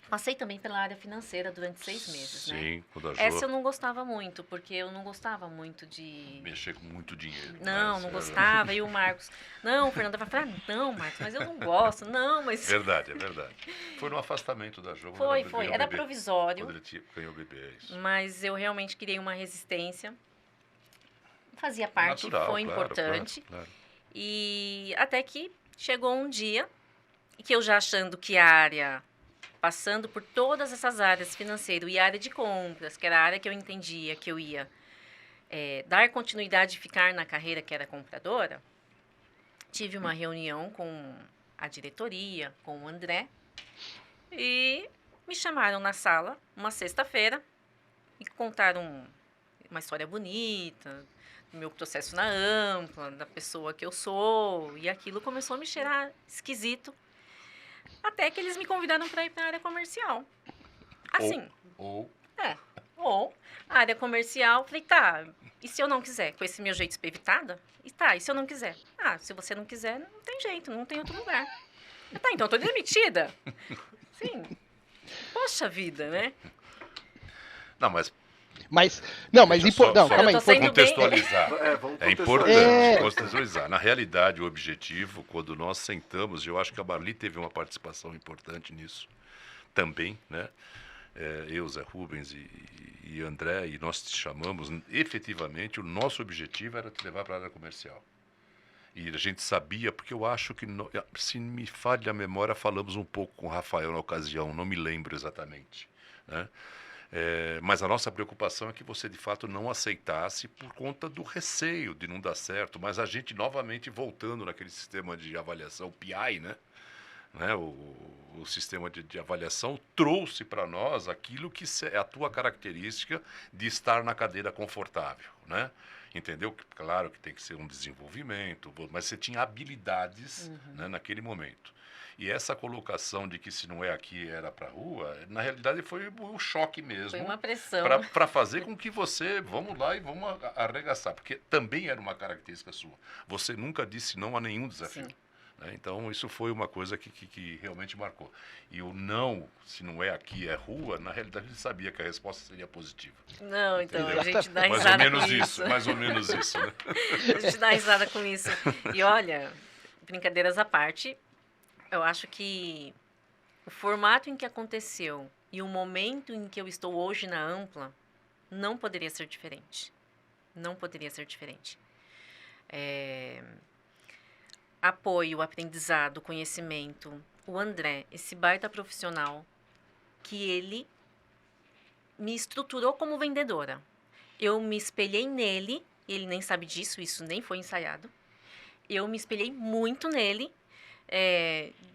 Passei também pela área financeira durante 6 meses, né? Sim, quando a Essa eu Jo não gostava muito, porque eu não gostava muito de... mexer com muito dinheiro. Não, mas não era- gostava. E o Marcos, não, o Fernando vai falar, não, Marcos, mas eu não gosto. Não, mas... Verdade, é verdade. Foi no afastamento da Jo. quando Foi, ela foi. ganhou o Era bebê. provisório, Quando ele ganhou o bebê, é isso. mas eu realmente criei uma resistência. Fazia parte, Natural, foi claro, importante. claro. E até que chegou um dia que eu já achando que a área, passando por todas essas áreas, financeiro e área de compras, que era a área que eu entendia que eu ia dar continuidade e ficar na carreira que era compradora, tive uma reunião com a diretoria, com o André, e me chamaram na sala, uma sexta-feira, e contaram uma história bonita, do meu processo na Ampla, da pessoa que eu sou, e aquilo começou a me cheirar esquisito, até que eles me convidaram para ir para a área comercial. Assim, Ou ou a área comercial, falei, tá, e se eu não quiser, com esse meu jeito espivitada? E tá, e se eu não quiser? Ah, se você não quiser, não tem jeito, não tem outro lugar. Tá, então eu tô demitida. Sim. Poxa vida, né? não, mas Mas Deixa só- não, só calma aí. Eu tô sendo contextualizar. Vamos É contextualizar. importante contextualizar. Na realidade, o objetivo, quando nós sentamos, eu acho que a Marli teve uma participação importante nisso também, né? Eu, Zé Rubens e André, e nós te chamamos, efetivamente, o nosso objetivo era te levar para a área comercial. E a gente sabia, porque eu acho que, se me falha a memória, falamos um pouco com o Rafael na ocasião, não me lembro exatamente, né? Mas a nossa preocupação é que você, de fato, não aceitasse por conta do receio de não dar certo. Mas a gente, novamente, voltando naquele sistema de avaliação PI, né? O sistema de avaliação trouxe para nós aquilo que é a tua característica de estar na cadeira confortável, né? Entendeu? Claro que tem que ser um desenvolvimento, mas você tinha habilidades, né, naquele momento. E essa colocação de que se não é aqui, era para a rua, na realidade foi um choque mesmo. Foi uma pressão. Para fazer com que você, vamos lá e vamos arregaçar. Porque também era uma característica sua. Você nunca disse não a nenhum desafio. Sim. Né? Então, isso foi uma coisa que realmente marcou. E o não, se não é aqui, é rua, na realidade a gente sabia que a resposta seria positiva. Não, então, Entendeu? a gente dá Mais ou risada menos com isso. mais ou menos isso. Né? A gente dá risada com isso. E olha, brincadeiras à parte, eu acho que o formato em que aconteceu e o momento em que eu estou hoje na Ampla não poderia ser diferente. Não poderia ser diferente. Apoio, aprendizado, conhecimento. O André, esse baita profissional, que ele me estruturou como vendedora. Eu me espelhei nele, ele nem sabe disso, isso nem foi ensaiado. Eu me espelhei muito nele,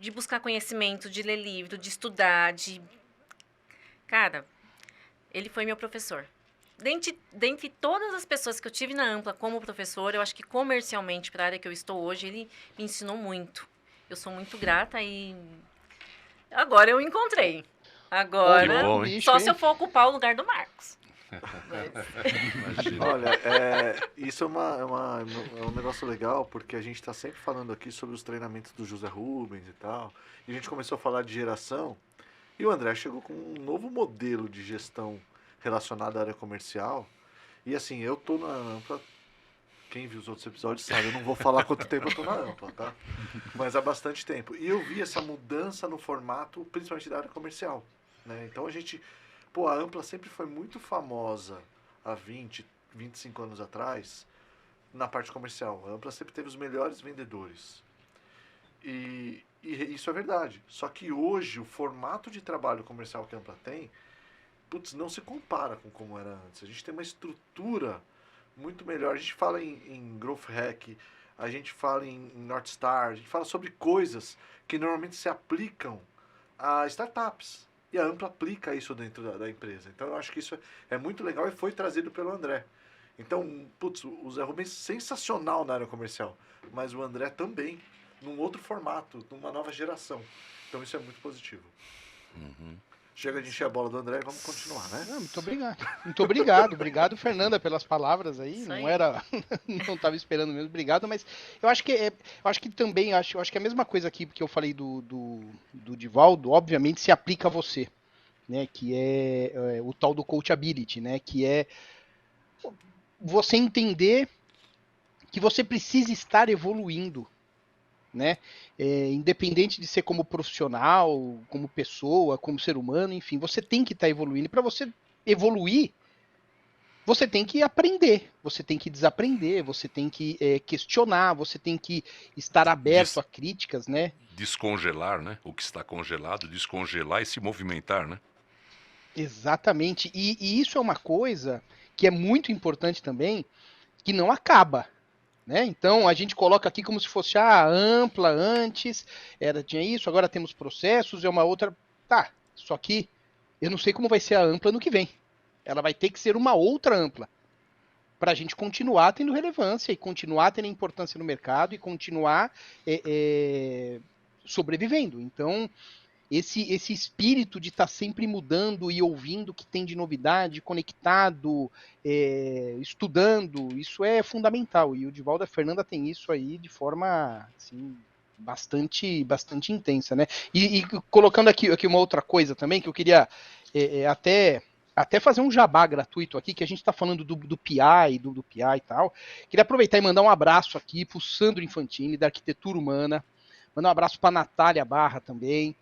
de buscar conhecimento, de ler livro, de estudar, Cara, ele foi meu professor. Dentre todas as pessoas que eu tive na Ampla como professor, eu acho que comercialmente, para a área que eu estou hoje, ele me ensinou muito. Eu sou muito grata e agora eu encontrei. Agora, Que bom, hein? só se eu for ocupar o lugar do Marcos. Imagina. Olha, isso é um negócio legal, porque a gente está sempre falando aqui sobre os treinamentos do José Rubens e tal. E a gente começou a falar de geração, e o André chegou com um novo modelo de gestão relacionado à área comercial. E assim, eu tô na Ampla Quem viu os outros episódios sabe, eu não vou falar quanto tempo eu tô na Ampla, tá? Mas há bastante tempo. E eu vi essa mudança no formato, principalmente da área comercial, né? Então a gente... Pô, a Ampla sempre foi muito famosa há 20, 25 anos atrás na parte comercial. A Ampla sempre teve os melhores vendedores. E isso é verdade. Só que hoje o formato de trabalho comercial que a Ampla tem, putz, não se compara com como era antes. A gente tem uma estrutura muito melhor. A gente fala em Growth Hack, a gente fala em North Star, a gente fala sobre coisas que normalmente se aplicam a startups. E a Ampla aplica isso dentro da empresa. Então eu acho que isso é muito legal e foi trazido pelo André. Então, putz, o Zé Rubens sensacional na área comercial, mas o André também, num outro formato, numa nova geração. Então isso é muito positivo. Chega de encher a bola do André e vamos continuar, né? Não, muito obrigado. Muito obrigado. Obrigado, Fernanda, pelas palavras aí. Isso aí. Não era. Não estava esperando mesmo. Obrigado, mas eu acho que também, acho que a mesma coisa aqui que eu falei do Divaldo, obviamente, se aplica a você, né? Que é o tal do coachability, né? Que é você entender que você precisa estar evoluindo, né? Independente de ser como profissional, como pessoa, como ser humano, enfim, você tem que estar evoluindo. E para você evoluir, você tem que aprender, você tem que desaprender, você tem que questionar, você tem que estar aberto a críticas, né? Descongelar, né? O que está congelado, descongelar e se movimentar, né? Exatamente. E isso é uma coisa que é muito importante também, que não acaba. Né? Então a gente coloca aqui como se fosse Ampla antes, tinha isso, agora temos processos, é uma outra. Tá, só que eu não sei como vai ser a Ampla no que vem. Ela vai ter que ser uma outra Ampla para a gente continuar tendo relevância e continuar tendo importância no mercado e continuar sobrevivendo. Então, esse espírito de estar sempre mudando e ouvindo o que tem de novidade, conectado, estudando, isso é fundamental. E o Divaldo e a Fernanda tem isso aí de forma assim, bastante intensa, né? E colocando aqui uma outra coisa também, que eu queria até fazer um jabá gratuito aqui, que a gente está falando do PI, do PI e tal. Queria aproveitar e mandar um abraço aqui para o Sandro Infantini, da Arquitetura Humana. Mandar um abraço para a Natália Barra também.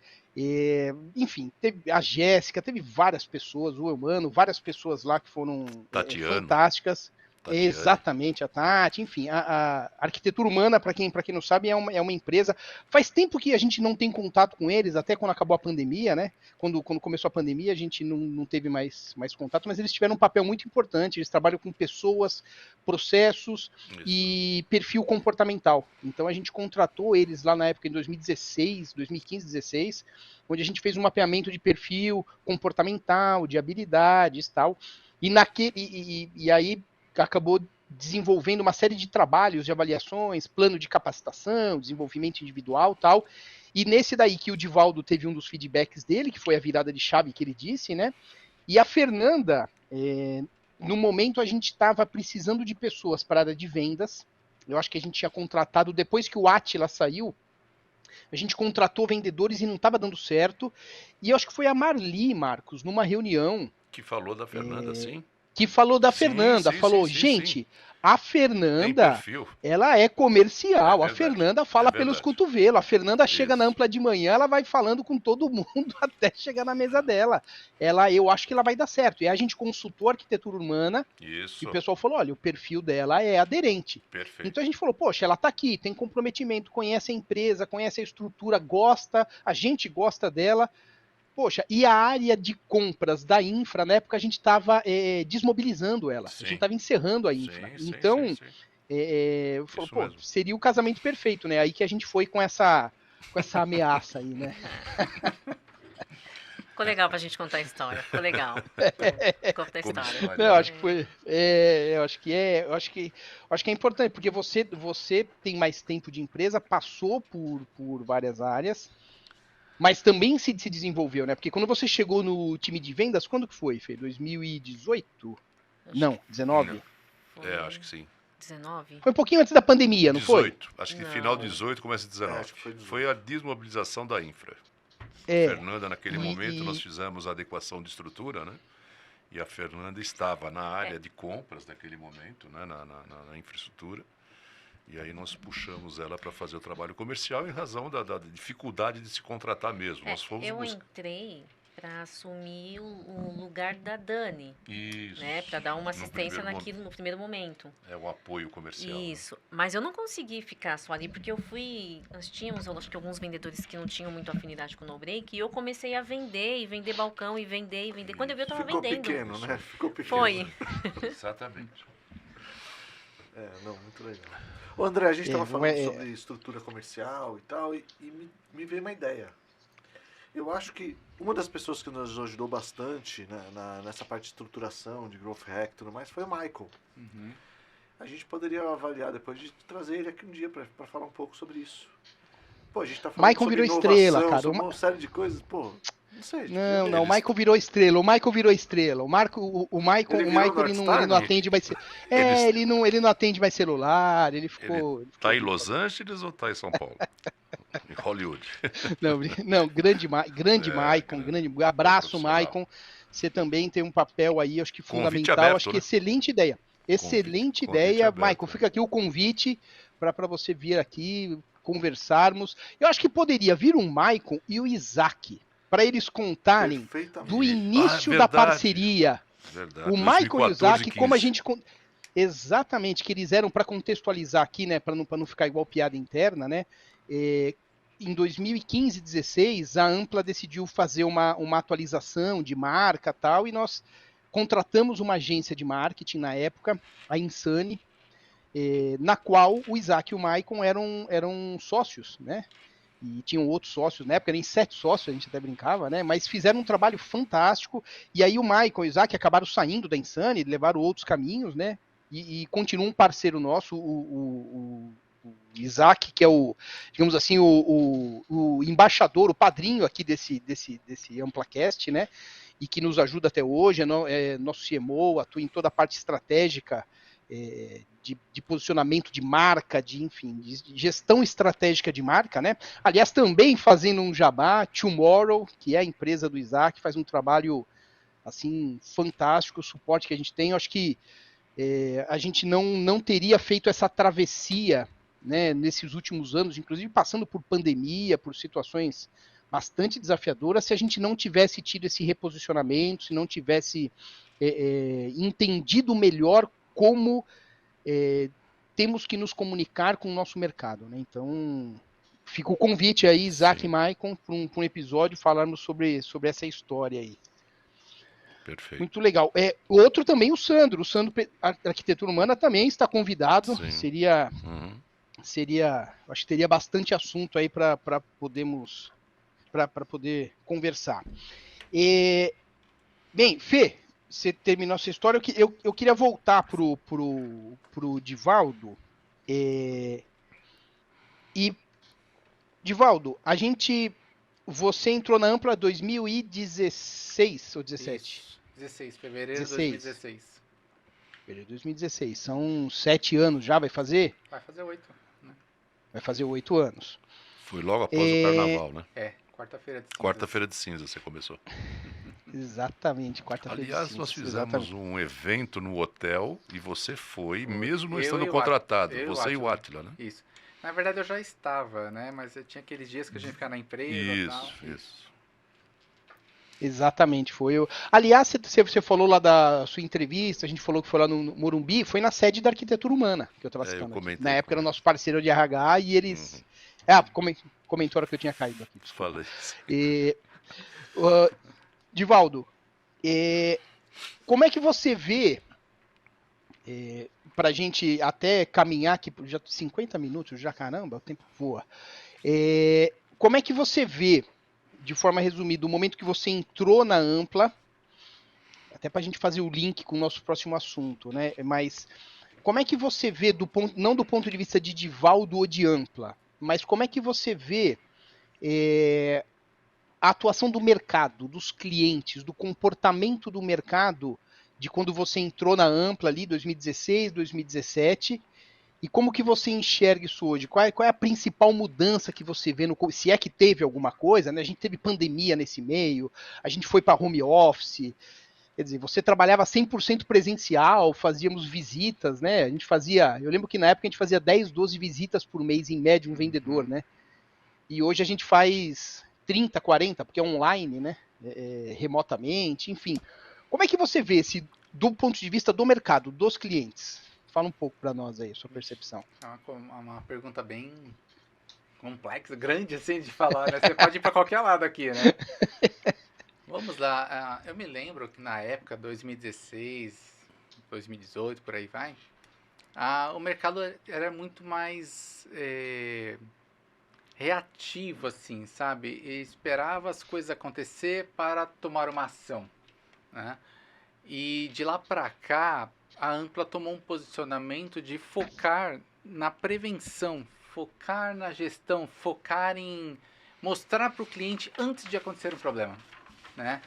Enfim, teve a Jéssica, teve várias pessoas, o Eumano, várias pessoas lá que foram fantásticas. Tatiane. Exatamente, a Tati, enfim, a Arquitetura Humana, para quem não sabe, é uma empresa. Faz tempo que a gente não tem contato com eles, até quando acabou a pandemia, né? Quando começou a pandemia, a gente não teve mais contato, mas eles tiveram um papel muito importante. Eles trabalham com pessoas, processos e perfil comportamental. Então a gente contratou eles lá na época, em 2016, 2015, 2016, onde a gente fez um mapeamento de perfil comportamental, de habilidades e tal. E aí acabou desenvolvendo uma série de trabalhos, de avaliações, plano de capacitação, desenvolvimento individual e tal. E nesse daí que o Divaldo teve um dos feedbacks dele, que foi a virada de chave que ele disse, né? E a Fernanda, no momento a gente estava precisando de pessoas para a área de vendas. Eu acho que a gente tinha contratado, depois que o Átila saiu, a gente contratou vendedores e não estava dando certo. E eu acho que foi a Marli, Marcos, numa reunião. Que falou da Fernanda, sim. Que falou da Fernanda, falou, gente, a Fernanda, ela é comercial, a Fernanda fala pelos cotovelos, a Fernanda chega na Ampla de manhã, ela vai falando com todo mundo até chegar na mesa dela. Eu acho que ela vai dar certo. E a gente consultou a Arquitetura Humana e o pessoal falou, olha, o perfil dela é aderente. Perfeito. Então a gente falou, poxa, ela tá aqui, tem comprometimento, conhece a empresa, conhece a estrutura, gosta, a gente gosta dela. Poxa, e a área de compras da infra, na época a gente estava desmobilizando ela, a gente estava encerrando a infra. Então, falou, pô, seria o casamento perfeito, né? Aí que a gente foi com essa ameaça aí, né? Ficou legal pra gente contar a história, ficou legal. Conta a história. Não, eu acho que foi. Eu acho que é importante, porque você tem mais tempo de empresa, passou por várias áreas. Mas também se desenvolveu, né? Porque quando você chegou no time de vendas, quando que foi, Fê? 2018? Não, 19? Acho que sim. 19? Foi um pouquinho antes da pandemia, não 18. Foi? Acho que final de 18, começa 19. Acho que foi 18. Foi a desmobilização da infra. Fernanda, naquele momento, nós fizemos a adequação de estrutura, né? E a Fernanda estava na área de compras naquele momento, né, na infraestrutura. E aí nós puxamos ela para fazer o trabalho comercial em razão da dificuldade de se contratar mesmo. Nós fomos eu buscar... entrei para assumir o lugar da Dani, Isso. né? Para dar uma no assistência primeiro naquilo no primeiro momento. É o apoio comercial. Né? Isso. Mas eu não consegui ficar só ali, porque nós tínhamos, eu acho que alguns vendedores que não tinham muito afinidade com o no-break, e eu comecei a vender, e vender balcão, e vender, e vender. Quando eu vi, eu tava Ficou vendendo. pequeno, né? Ficou pequeno. Foi. Exatamente. Não, muito legal. Ô André, a gente estava falando é- sobre estrutura comercial e tal, e me veio uma ideia. Eu acho que uma das pessoas que nos ajudou bastante, né, nessa parte de estruturação, de growth hack e tudo mais, foi o Michael. Uhum. A gente poderia avaliar depois de trazer ele aqui um dia para falar um pouco sobre isso. Pô, a gente tá falando Michael sobre virou inovação, estrela, cara. sobre uma série de coisas, pô, não sei. Não, Eles- o Michael virou estrela. O Michael virou estrela. O Michael, Ele ele virou não, Northstar, ele não né? atende mais. Eles- Ele não atende mais celular. Ele ficou. Tá em Los Angeles ou tá em São Paulo? Em Hollywood. Não, grande Maicon, cara. grande abraço, Profissional. Maicon. Você também tem um papel aí, acho que Convite fundamental. aberto, Acho que né? excelente ideia. Excelente Convite ideia, aberto, Maicon. né? Fica aqui o convite para você vir aqui conversarmos. Eu acho que poderia vir o Maicon e o Isaac para eles contarem Perfeitamente. do início da verdade. parceria. Verdade. O Michael e o 2014 Isaac, e como a 15. gente. Exatamente, que eles eram, para contextualizar aqui, né, para não ficar igual piada interna, né? Em 2015, 16, a Ampla decidiu fazer uma atualização de marca e tal, e nós contratamos uma agência de marketing na época, a Insane, na qual o Isaac e o Maicon eram sócios, né? E tinham outros sócios, na época nem 7 sócios, a gente até brincava, né? Mas fizeram um trabalho fantástico. E aí o Michael e o Isaac acabaram saindo da Insane, levaram outros caminhos, né? E continua um parceiro nosso, o Isaac, que é digamos assim, o embaixador, o padrinho aqui desse AmplaCast, né? E que nos ajuda até hoje, é nosso CMO, atua em toda a parte estratégica de posicionamento de marca, de gestão estratégica de marca, né? Aliás, também fazendo um jabá, Tomorrow, que é a empresa do Isaac, faz um trabalho assim fantástico, o suporte que a gente tem. Eu acho que a gente não teria feito essa travessia, né, nesses últimos anos, inclusive passando por pandemia, por situações bastante desafiadoras, se a gente não tivesse tido esse reposicionamento, se não tivesse entendido melhor como temos que nos comunicar com o nosso mercado, né? Então, fica o convite aí, Isaac Sim. e Maicon, para um episódio falarmos sobre essa história aí. Perfeito. Muito legal. Outro também, o Sandro, Arquitetura Humana, também está convidado. Sim. Seria, acho que teria bastante assunto aí para poder conversar. Bem, Fê, você terminou essa história. Eu queria voltar pro Divaldo. E Divaldo, você entrou na Ampla 2016 ou 17? Isso. 16, fevereiro de 16. 2016. Fevereiro de 2016. São 7 anos já, vai fazer? Vai fazer 8. Né? Vai fazer 8 anos. Foi logo após o carnaval, né? Quarta-feira de cinzas. Quarta-feira de cinza você começou. Exatamente, quarta-feira. Aliás, nós fizemos exatamente. um evento no hotel e você foi, mesmo não Eu estando e o contratado. eu e o Você e o Átila. Átila, né? Isso. Na verdade, eu já estava, né? Mas eu tinha aqueles dias que a gente ficava na empresa e tal. Isso. Exatamente, foi eu. Aliás, você falou lá da sua entrevista, a gente falou que foi lá no Morumbi, foi na sede da Arquitetura Humana, que eu estava eu citando. comentei Na época era o com nosso parceiro de RH e eles... Comentou a hora que eu tinha caído aqui. Falei. Divaldo, como é que você vê, para a gente até caminhar aqui, já 50 minutos, já caramba, o tempo voa. Como é que você vê, de forma resumida, o momento que você entrou na Ampla, até para a gente fazer o link com o nosso próximo assunto, né? Mas como é que você vê, não do ponto de vista de Divaldo ou de Ampla, mas como é que você vê a atuação do mercado, dos clientes, do comportamento do mercado de quando você entrou na Ampla ali, 2016, 2017, e como que você enxerga isso hoje? Qual é a principal mudança que você vê, se é que teve alguma coisa, né? A gente teve pandemia nesse meio, a gente foi para home office, Quer dizer, você trabalhava 100% presencial, fazíamos visitas, né? A gente fazia, eu lembro que na época a gente fazia 10, 12 visitas por mês em média um vendedor, né? E hoje a gente faz 30, 40, porque é online, né? Remotamente, enfim. Como é que você vê esse, do ponto de vista do mercado, dos clientes? Fala um pouco para nós aí, a sua percepção. É uma pergunta bem complexa, grande assim de falar, né? Você pode ir para qualquer lado aqui, né? Vamos lá. Eu me lembro que na época, 2016, 2018, por aí vai, o mercado era muito mais reativo, assim, sabe? E esperava as coisas acontecer para tomar uma ação, né? E de lá para cá, a Ampla tomou um posicionamento de focar na prevenção, focar na gestão, focar em mostrar para o cliente antes de acontecer um problema, né?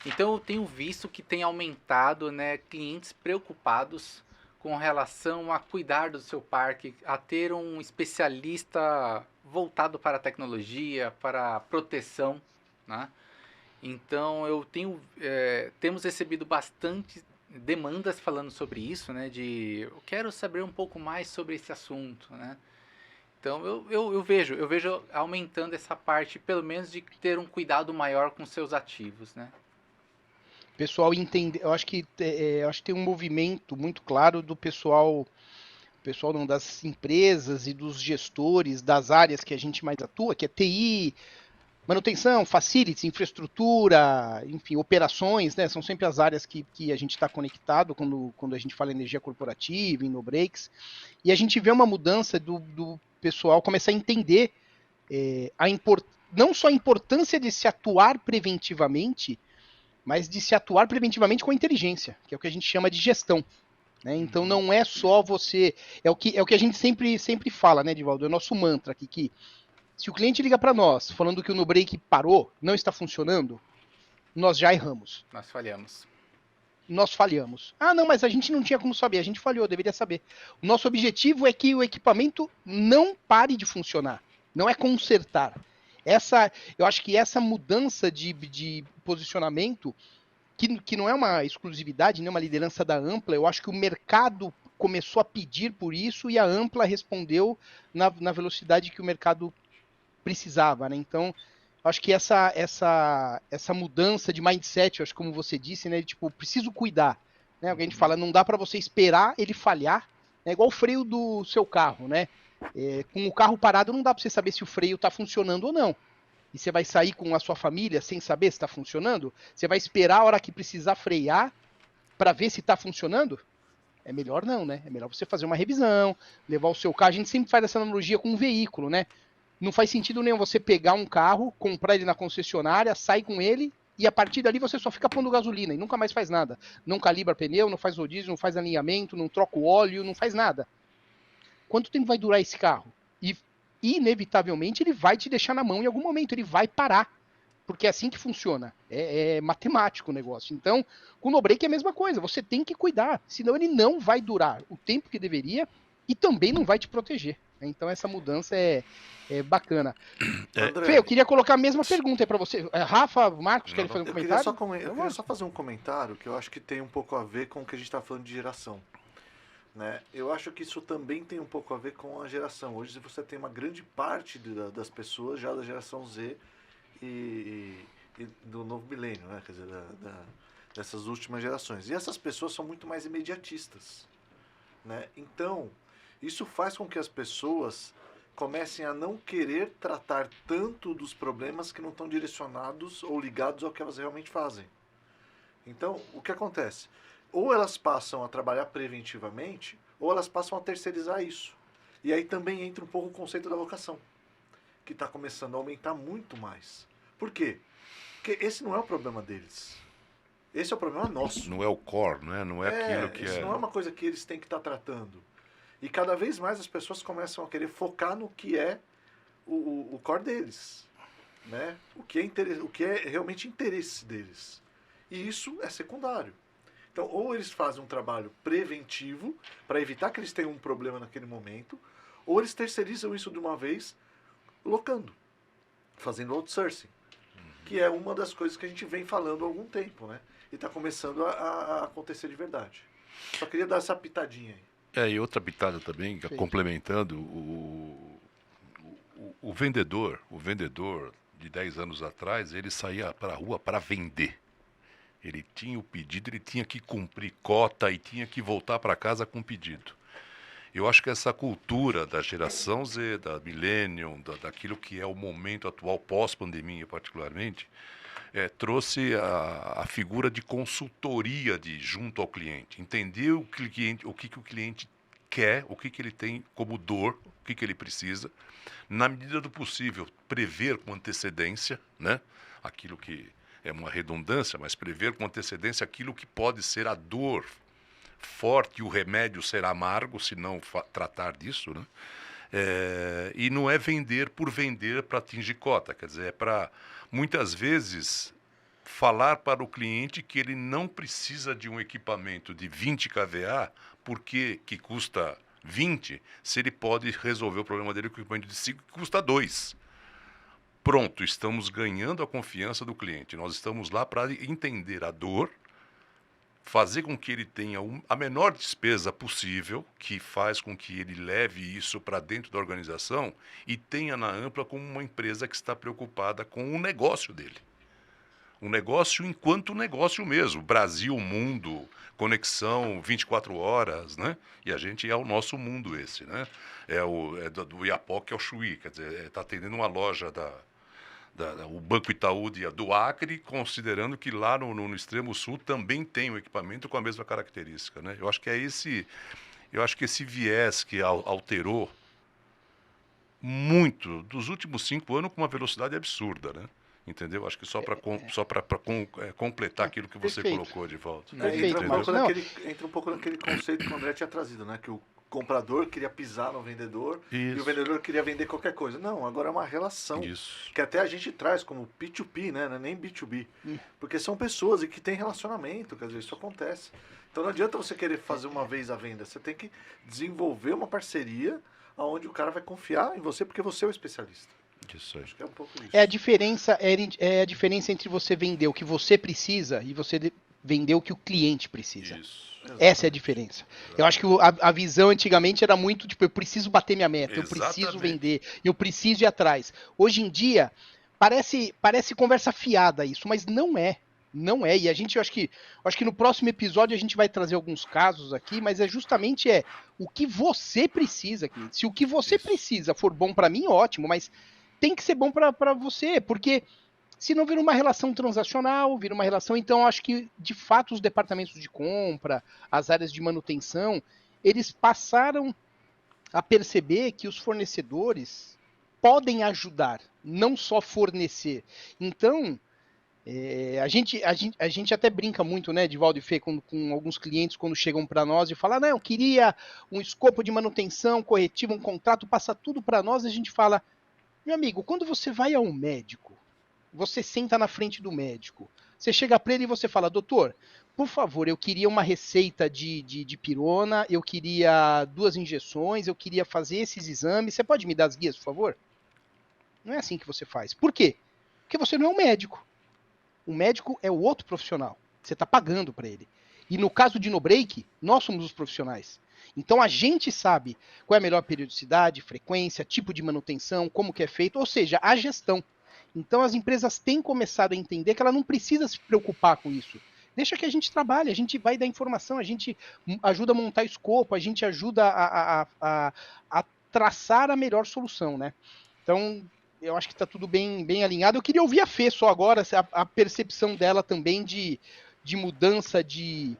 Então eu tenho visto que tem aumentado, né, clientes preocupados com relação a cuidar do seu parque, a ter um especialista voltado para a tecnologia, para a proteção, né? Então temos recebido bastante demandas falando sobre isso, né? Eu quero saber um pouco mais sobre esse assunto, né? Então eu vejo aumentando essa parte, pelo menos de ter um cuidado maior com seus ativos, né? O pessoal entende, eu acho que tem um movimento muito claro do pessoal não, das empresas e dos gestores das áreas que a gente mais atua, que é TI, manutenção, facilities, infraestrutura, enfim, operações, né? São sempre as áreas que a gente está conectado quando a gente fala energia corporativa, InnoBreaks. E a gente vê uma mudança do pessoal começar a entender não só a importância de se atuar preventivamente, mas de se atuar preventivamente com a inteligência, que é o que a gente chama de gestão. Né? Então não é só você. É o que a gente sempre fala, né, Divaldo? É o nosso mantra aqui, que se o cliente liga para nós falando que o NoBreak parou, não está funcionando, nós já erramos. Nós falhamos. Nós falhamos. Ah, não, mas a gente não tinha como saber, a gente falhou, deveria saber. O nosso objetivo é que o equipamento não pare de funcionar, não é consertar. Eu acho que essa mudança de posicionamento, que não é uma exclusividade, nem uma liderança da Ampla, eu acho que o mercado começou a pedir por isso e a Ampla respondeu na velocidade que o mercado precisava, né? Então, acho que essa mudança de mindset, acho que como você disse, né? Tipo, preciso cuidar, né? Alguém te fala, não dá para você esperar ele falhar, é igual o freio do seu carro, né? Com o carro parado não dá para você saber se o freio está funcionando ou não. E você vai sair com a sua família sem saber se está funcionando? Você vai esperar a hora que precisar frear para ver se está funcionando? É melhor não, né? É melhor você fazer uma revisão, levar o seu carro. A gente sempre faz essa analogia com um veículo, né? Não faz sentido nenhum você pegar um carro, comprar ele na concessionária, sair com ele e a partir dali você só fica pondo gasolina e nunca mais faz nada. Não calibra pneu, não faz rodízio, não faz alinhamento, não troca o óleo, não faz nada. Quanto tempo vai durar esse carro? E inevitavelmente ele vai te deixar na mão em algum momento, ele vai parar. Porque é assim que funciona. É matemático o negócio. Então, com o NoBreak é a mesma coisa. Você tem que cuidar. Senão ele não vai durar o tempo que deveria e também não vai te proteger. Então, essa mudança é bacana. Fê, eu queria colocar a mesma pergunta para você. Rafa, Marcos, querem fazer um comentário? Eu queria só fazer um comentário que eu acho que tem um pouco a ver com o que a gente está falando de geração. Né? Eu acho que isso também tem um pouco a ver com a geração. Hoje você tem uma grande parte das pessoas já da geração Z e do novo milênio, né? Quer dizer, dessas últimas gerações. E essas pessoas são muito mais imediatistas. Né? Então, isso faz com que as pessoas comecem a não querer tratar tanto dos problemas que não estão direcionados ou ligados ao que elas realmente fazem. Então, o que acontece? Ou elas passam a trabalhar preventivamente, ou elas passam a terceirizar isso. E aí também entra um pouco o conceito da vocação, que está começando a aumentar muito mais. Por quê? Porque esse não é o problema deles. Esse é o problema nosso. Não é o core, né? Não é aquilo que isso não é uma coisa que eles têm que estar tratando. E cada vez mais as pessoas começam a querer focar no que é o core deles. Né? O que é realmente interesse deles. E isso é secundário. Então, ou eles fazem um trabalho preventivo para evitar que eles tenham um problema naquele momento, ou eles terceirizam isso de uma vez, locando, fazendo outsourcing, que é uma das coisas que a gente vem falando há algum tempo, né? e está começando a acontecer de verdade. Só queria dar essa pitadinha aí. E outra pitada também, Perfeito. complementando, o vendedor de 10 anos atrás, ele saía para a rua para vender. Ele tinha o pedido, ele tinha que cumprir cota e tinha que voltar para casa com o pedido. Eu acho que essa cultura da geração Z, da Millennium, daquilo que é o momento atual, pós-pandemia particularmente, trouxe a figura de consultoria junto ao cliente. Entender o que o cliente quer, o que ele tem como dor, o que ele precisa. Na medida do possível, prever com antecedência, né? Aquilo que é uma redundância, mas prever com antecedência aquilo que pode ser a dor forte e o remédio ser amargo, se não tratar disso, né? E não é vender por vender para atingir cota, quer dizer, é para, muitas vezes, falar para o cliente que ele não precisa de um equipamento de 20 kVA, porque que custa 20, se ele pode resolver o problema dele com o equipamento de 5 que custa 2. Pronto, estamos ganhando a confiança do cliente. Nós estamos lá para entender a dor, fazer com que ele tenha a menor despesa possível, que faz com que ele leve isso para dentro da organização e tenha na Ampla como uma empresa que está preocupada com o negócio dele. Um negócio enquanto negócio mesmo. Brasil, mundo, conexão 24 horas, né? E a gente é o nosso mundo esse, né? Do Iapoque ao Chuí, quer dizer, está atendendo uma loja o Banco Itaú do Acre, considerando que lá no extremo sul também tem um equipamento com a mesma característica, né? Eu acho que esse viés que alterou muito dos últimos 5 anos com uma velocidade absurda, né? Entendeu? Acho que só para completar aquilo que você Perfeito. colocou de volta. Perfeito, Entra um pouco naquele conceito que o André tinha trazido, né? Que o comprador queria pisar no vendedor e o vendedor queria vender qualquer coisa. Não, agora é uma relação Isso. que até a gente traz como P2P, né? Não é nem B2B. Porque são pessoas e que têm relacionamento, quer dizer, isso acontece. Então não adianta você querer fazer uma vez a venda, você tem que desenvolver uma parceria onde o cara vai confiar em você porque você é o especialista. Isso aí. Acho que é um pouco isso. É a diferença entre você vender o que você precisa e você vender o que o cliente precisa. Isso. Essa é a diferença. Eu acho que a visão antigamente era muito tipo, eu preciso bater minha meta, eu preciso Exatamente. vender, eu preciso ir atrás. Hoje em dia, parece conversa fiada isso, mas não é. Não é. E eu acho que no próximo episódio a gente vai trazer alguns casos aqui, mas justamente o que você precisa, cliente. Se o que você precisa for bom para mim, ótimo, mas tem que ser bom para você, porque senão vira uma relação transacional, vira uma relação. Então, acho que, de fato, os departamentos de compra, as áreas de manutenção, eles passaram a perceber que os fornecedores podem ajudar, não só fornecer. Então, a gente até brinca muito, né, Divaldo e Fê, com alguns clientes quando chegam para nós e falam, não, eu queria um escopo de manutenção, corretivo, um contrato, passa tudo para nós, a gente fala, meu amigo, quando você vai ao médico, você senta na frente do médico, você chega para ele e você fala, doutor, por favor, eu queria uma receita de pirona, eu queria 2 injeções, eu queria fazer esses exames, você pode me dar as guias, por favor? Não é assim que você faz. Por quê? Porque você não é um médico. O médico é o outro profissional. Você está pagando para ele. E no caso de no-break, nós somos os profissionais. Então a gente sabe qual é a melhor periodicidade, frequência, tipo de manutenção, como que é feito, ou seja, a gestão. Então as empresas têm começado a entender que ela não precisa se preocupar com isso. Deixa que a gente trabalhe, a gente vai dar informação, a gente ajuda a montar escopo, a gente ajuda a traçar a melhor solução, né? Então, eu acho que está tudo bem alinhado. Eu queria ouvir a Fê só agora, a percepção dela também de mudança de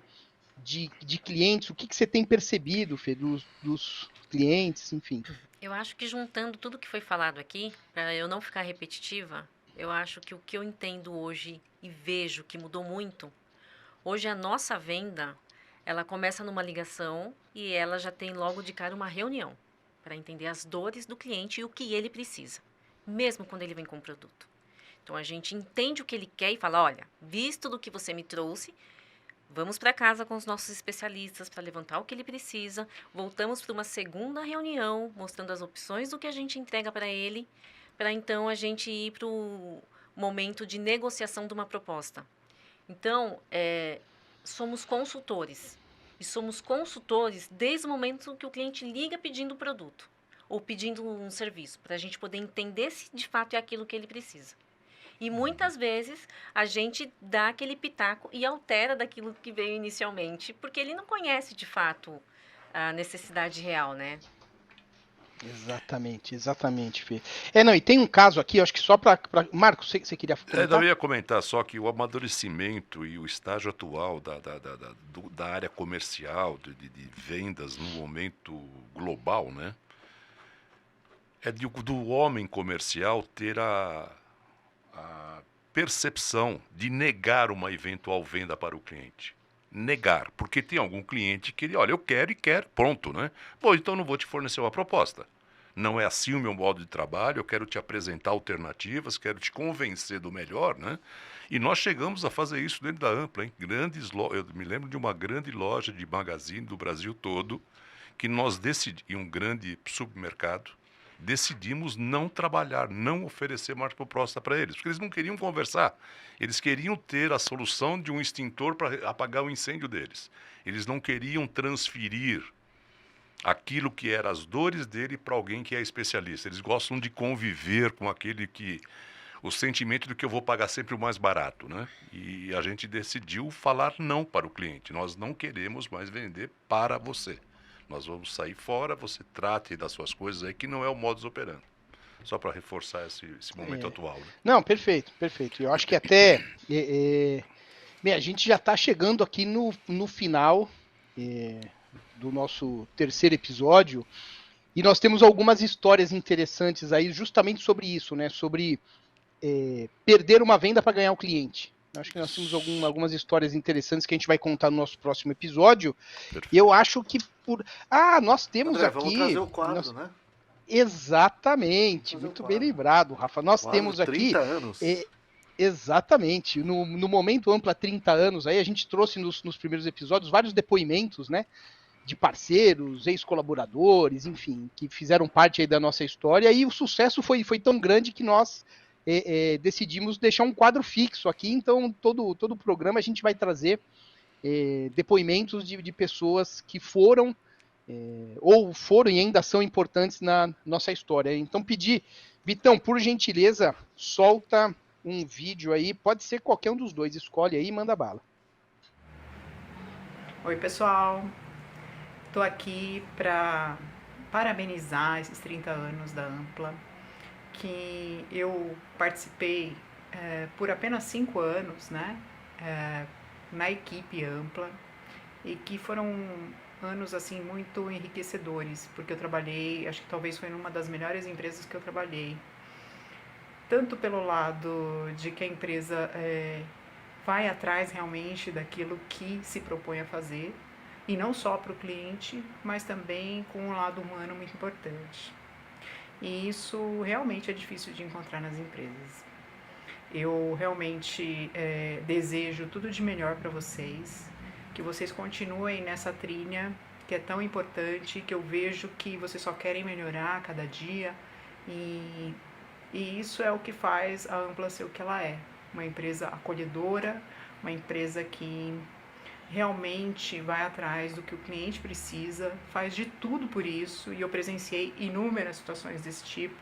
clientes. O que você tem percebido, Fê, dos clientes, enfim? Eu acho que juntando tudo que foi falado aqui, para eu não ficar repetitiva, eu acho que o que eu entendo hoje e vejo que mudou muito, hoje a nossa venda, ela começa numa ligação e ela já tem logo de cara uma reunião para entender as dores do cliente e o que ele precisa, mesmo quando ele vem com o produto. Então a gente entende o que ele quer e fala, olha, visto do que você me trouxe, vamos para casa com os nossos especialistas para levantar o que ele precisa. Voltamos para uma segunda reunião, mostrando as opções do que a gente entrega para ele, para então a gente ir para o momento de negociação de uma proposta. Então, somos consultores. E somos consultores desde o momento que o cliente liga pedindo o produto ou pedindo um serviço, para a gente poder entender se de fato é aquilo que ele precisa. E muitas vezes a gente dá aquele pitaco e altera daquilo que veio inicialmente, porque ele não conhece de fato a necessidade real, né? Exatamente, Fê. Não, e tem um caso aqui, eu acho que só para Marcos, você queria comentar? Eu ia comentar só que o amadurecimento e o estágio atual da área comercial, de vendas no momento global, né? É do homem comercial ter a percepção de negar uma eventual venda para o cliente. Negar, porque tem algum cliente que ele, olha, eu quero e quero, pronto, né? Bom, então não vou te fornecer uma proposta. Não é assim o meu modo de trabalho, eu quero te apresentar alternativas, quero te convencer do melhor, né? E nós chegamos a fazer isso dentro da Ampla, hein? Eu me lembro de uma grande loja de magazine do Brasil todo, que nós decidimos, em um grande supermercado, decidimos não trabalhar, não oferecer mais proposta para eles, porque eles não queriam conversar. Eles queriam ter a solução de um extintor para apagar o incêndio deles. Eles não queriam transferir aquilo que eram as dores dele para alguém que é especialista. Eles gostam de conviver com aquele que... o sentimento de que eu vou pagar sempre o mais barato, né? E a gente decidiu falar não para o cliente. Nós não queremos mais vender para você. Nós vamos sair fora, você trate das suas coisas aí, que não é o modus operandi. Só para reforçar esse momento atual. Né? Não, perfeito. Eu acho que até... a gente já está chegando aqui no final do nosso terceiro episódio, e nós temos algumas histórias interessantes aí justamente sobre isso, né? Sobre perder uma venda para ganhar o cliente. Acho que nós temos algumas histórias interessantes que a gente vai contar no nosso próximo episódio. Perfeito. E eu acho que nós temos André, aqui... vamos trazer o quadro, né? Exatamente, muito bem lembrado, Rafa. Nós temos aqui... 30 anos. Exatamente. No momento Ampla 30 anos, aí a gente trouxe nos primeiros episódios vários depoimentos, né? De parceiros, ex-colaboradores, enfim, que fizeram parte aí da nossa história. E o sucesso foi tão grande que nós... decidimos deixar um quadro fixo aqui, então todo o programa a gente vai trazer depoimentos de pessoas que foram ou foram e ainda são importantes na nossa história. Então pedir, Vitão, por gentileza, solta um vídeo aí, pode ser qualquer um dos dois, escolhe aí e manda bala. Oi pessoal, tô aqui para parabenizar esses 30 anos da Ampla, que eu participei por apenas 5 anos, né, na equipe Ampla, e que foram anos assim muito enriquecedores, porque eu trabalhei, acho que talvez foi numa das melhores empresas que eu trabalhei, tanto pelo lado de que a empresa vai atrás realmente daquilo que se propõe a fazer, e não só para o cliente, mas também com um lado humano muito importante. E isso realmente é difícil de encontrar nas empresas. Eu realmente desejo tudo de melhor para vocês, que vocês continuem nessa trilha que é tão importante, que eu vejo que vocês só querem melhorar a cada dia, e isso é o que faz a Ampla ser o que ela é, uma empresa acolhedora, uma empresa que realmente vai atrás do que o cliente precisa, faz de tudo por isso, e eu presenciei inúmeras situações desse tipo,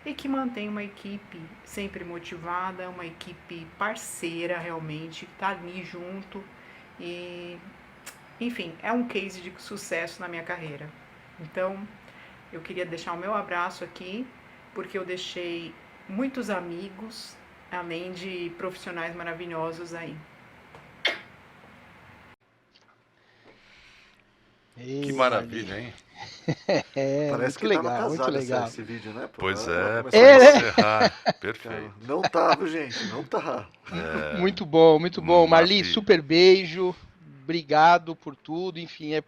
e que mantém uma equipe sempre motivada, uma equipe parceira realmente, que está ali junto, e enfim, é um case de sucesso na minha carreira. Então, eu queria deixar o meu abraço aqui, porque eu deixei muitos amigos, além de profissionais maravilhosos aí. Que maravilha, hein? Parece que legal, tava casado muito legal. esse vídeo, né? Pô, Pois ela é, começou para a- encerrar. Perfeito. Não tá, viu, gente? Não tá. Muito bom. Marli, Maravilha. super beijo, obrigado por tudo, enfim, é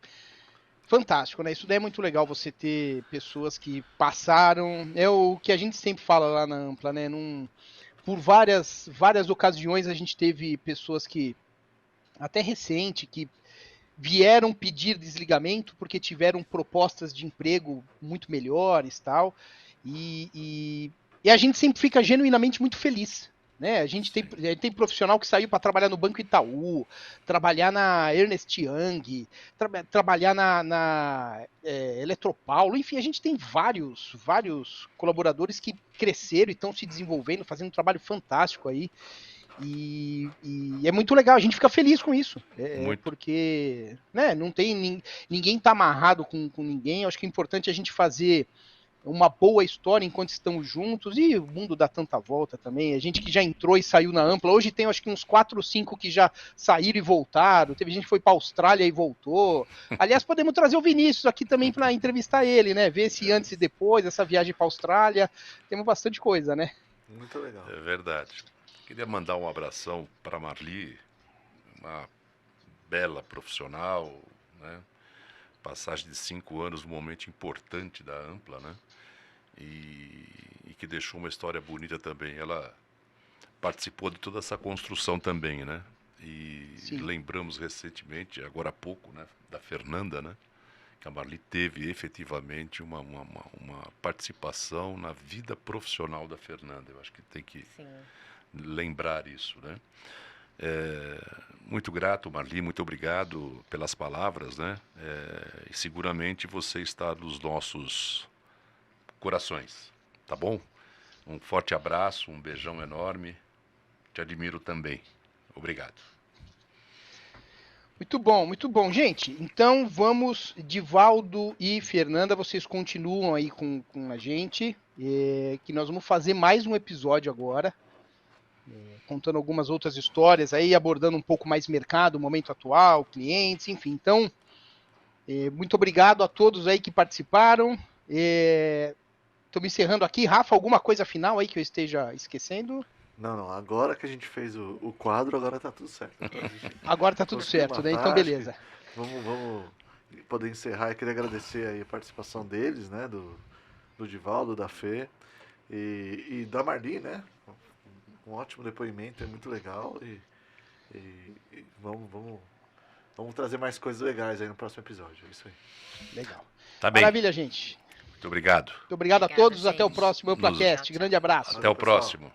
fantástico, né? Isso daí é muito legal, você ter pessoas que passaram, é o que a gente sempre fala lá na Ampla, né? Por várias ocasiões a gente teve pessoas que, até recente, que vieram pedir desligamento porque tiveram propostas de emprego muito melhores, tal, e a gente sempre fica genuinamente muito feliz né? A gente tem profissional que saiu para trabalhar no Banco Itaú, trabalhar na Ernest Young, trabalhar na Eletropaulo, enfim, a gente tem vários colaboradores que cresceram e estão se desenvolvendo, fazendo um trabalho fantástico aí. E é muito legal, a gente fica feliz com isso, porque, né, não tem ninguém tá amarrado com ninguém. Eu acho que é importante a gente fazer uma boa história enquanto estamos juntos, e o mundo dá tanta volta também. A gente que já entrou e saiu na Ampla, hoje tem acho que uns 4 ou 5 que já saíram e voltaram, teve gente que foi para a Austrália e voltou. Aliás, podemos trazer o Vinícius aqui também para entrevistar ele, né, ver esse antes e depois, essa viagem para a Austrália, temos bastante coisa, né? Muito legal. É verdade. Queria mandar um abração para Marli, uma bela profissional, né? Passagem de 5 anos, um momento importante da Ampla, né? E que deixou uma história bonita também. Ela participou de toda essa construção também, né? E Sim. lembramos recentemente, agora há pouco, né, da Fernanda, né? Que a Marli teve efetivamente uma participação na vida profissional da Fernanda. Eu acho que tem que Sim. lembrar isso, né? Muito grato, Marli, muito obrigado pelas palavras, né? E seguramente você está nos nossos corações, tá bom? Um forte abraço, um beijão enorme, te admiro também. Obrigado. Muito bom, gente. Então vamos, Divaldo e Fernanda, vocês continuam aí com a gente, que nós vamos fazer mais um episódio agora, contando algumas outras histórias aí, abordando um pouco mais mercado, momento atual, clientes, enfim. Então, muito obrigado a todos aí que participaram. Estou me encerrando aqui. Rafa, alguma coisa final aí que eu esteja esquecendo? Não, agora que a gente fez o quadro, agora tá tudo certo. Agora tá tudo certo, né? Então, beleza. Vamos poder encerrar. Eu queria agradecer aí a participação deles, né? Do Divaldo, da Fê e da Marli, né? Um ótimo depoimento, é muito legal. E vamos trazer mais coisas legais aí no próximo episódio. É isso aí. Legal. Tá bem. Maravilha, gente. Muito obrigado. Muito obrigado a Obrigada, todos. Até o gente. próximo AmplaCast. Grande abraço. Até o pessoal. próximo.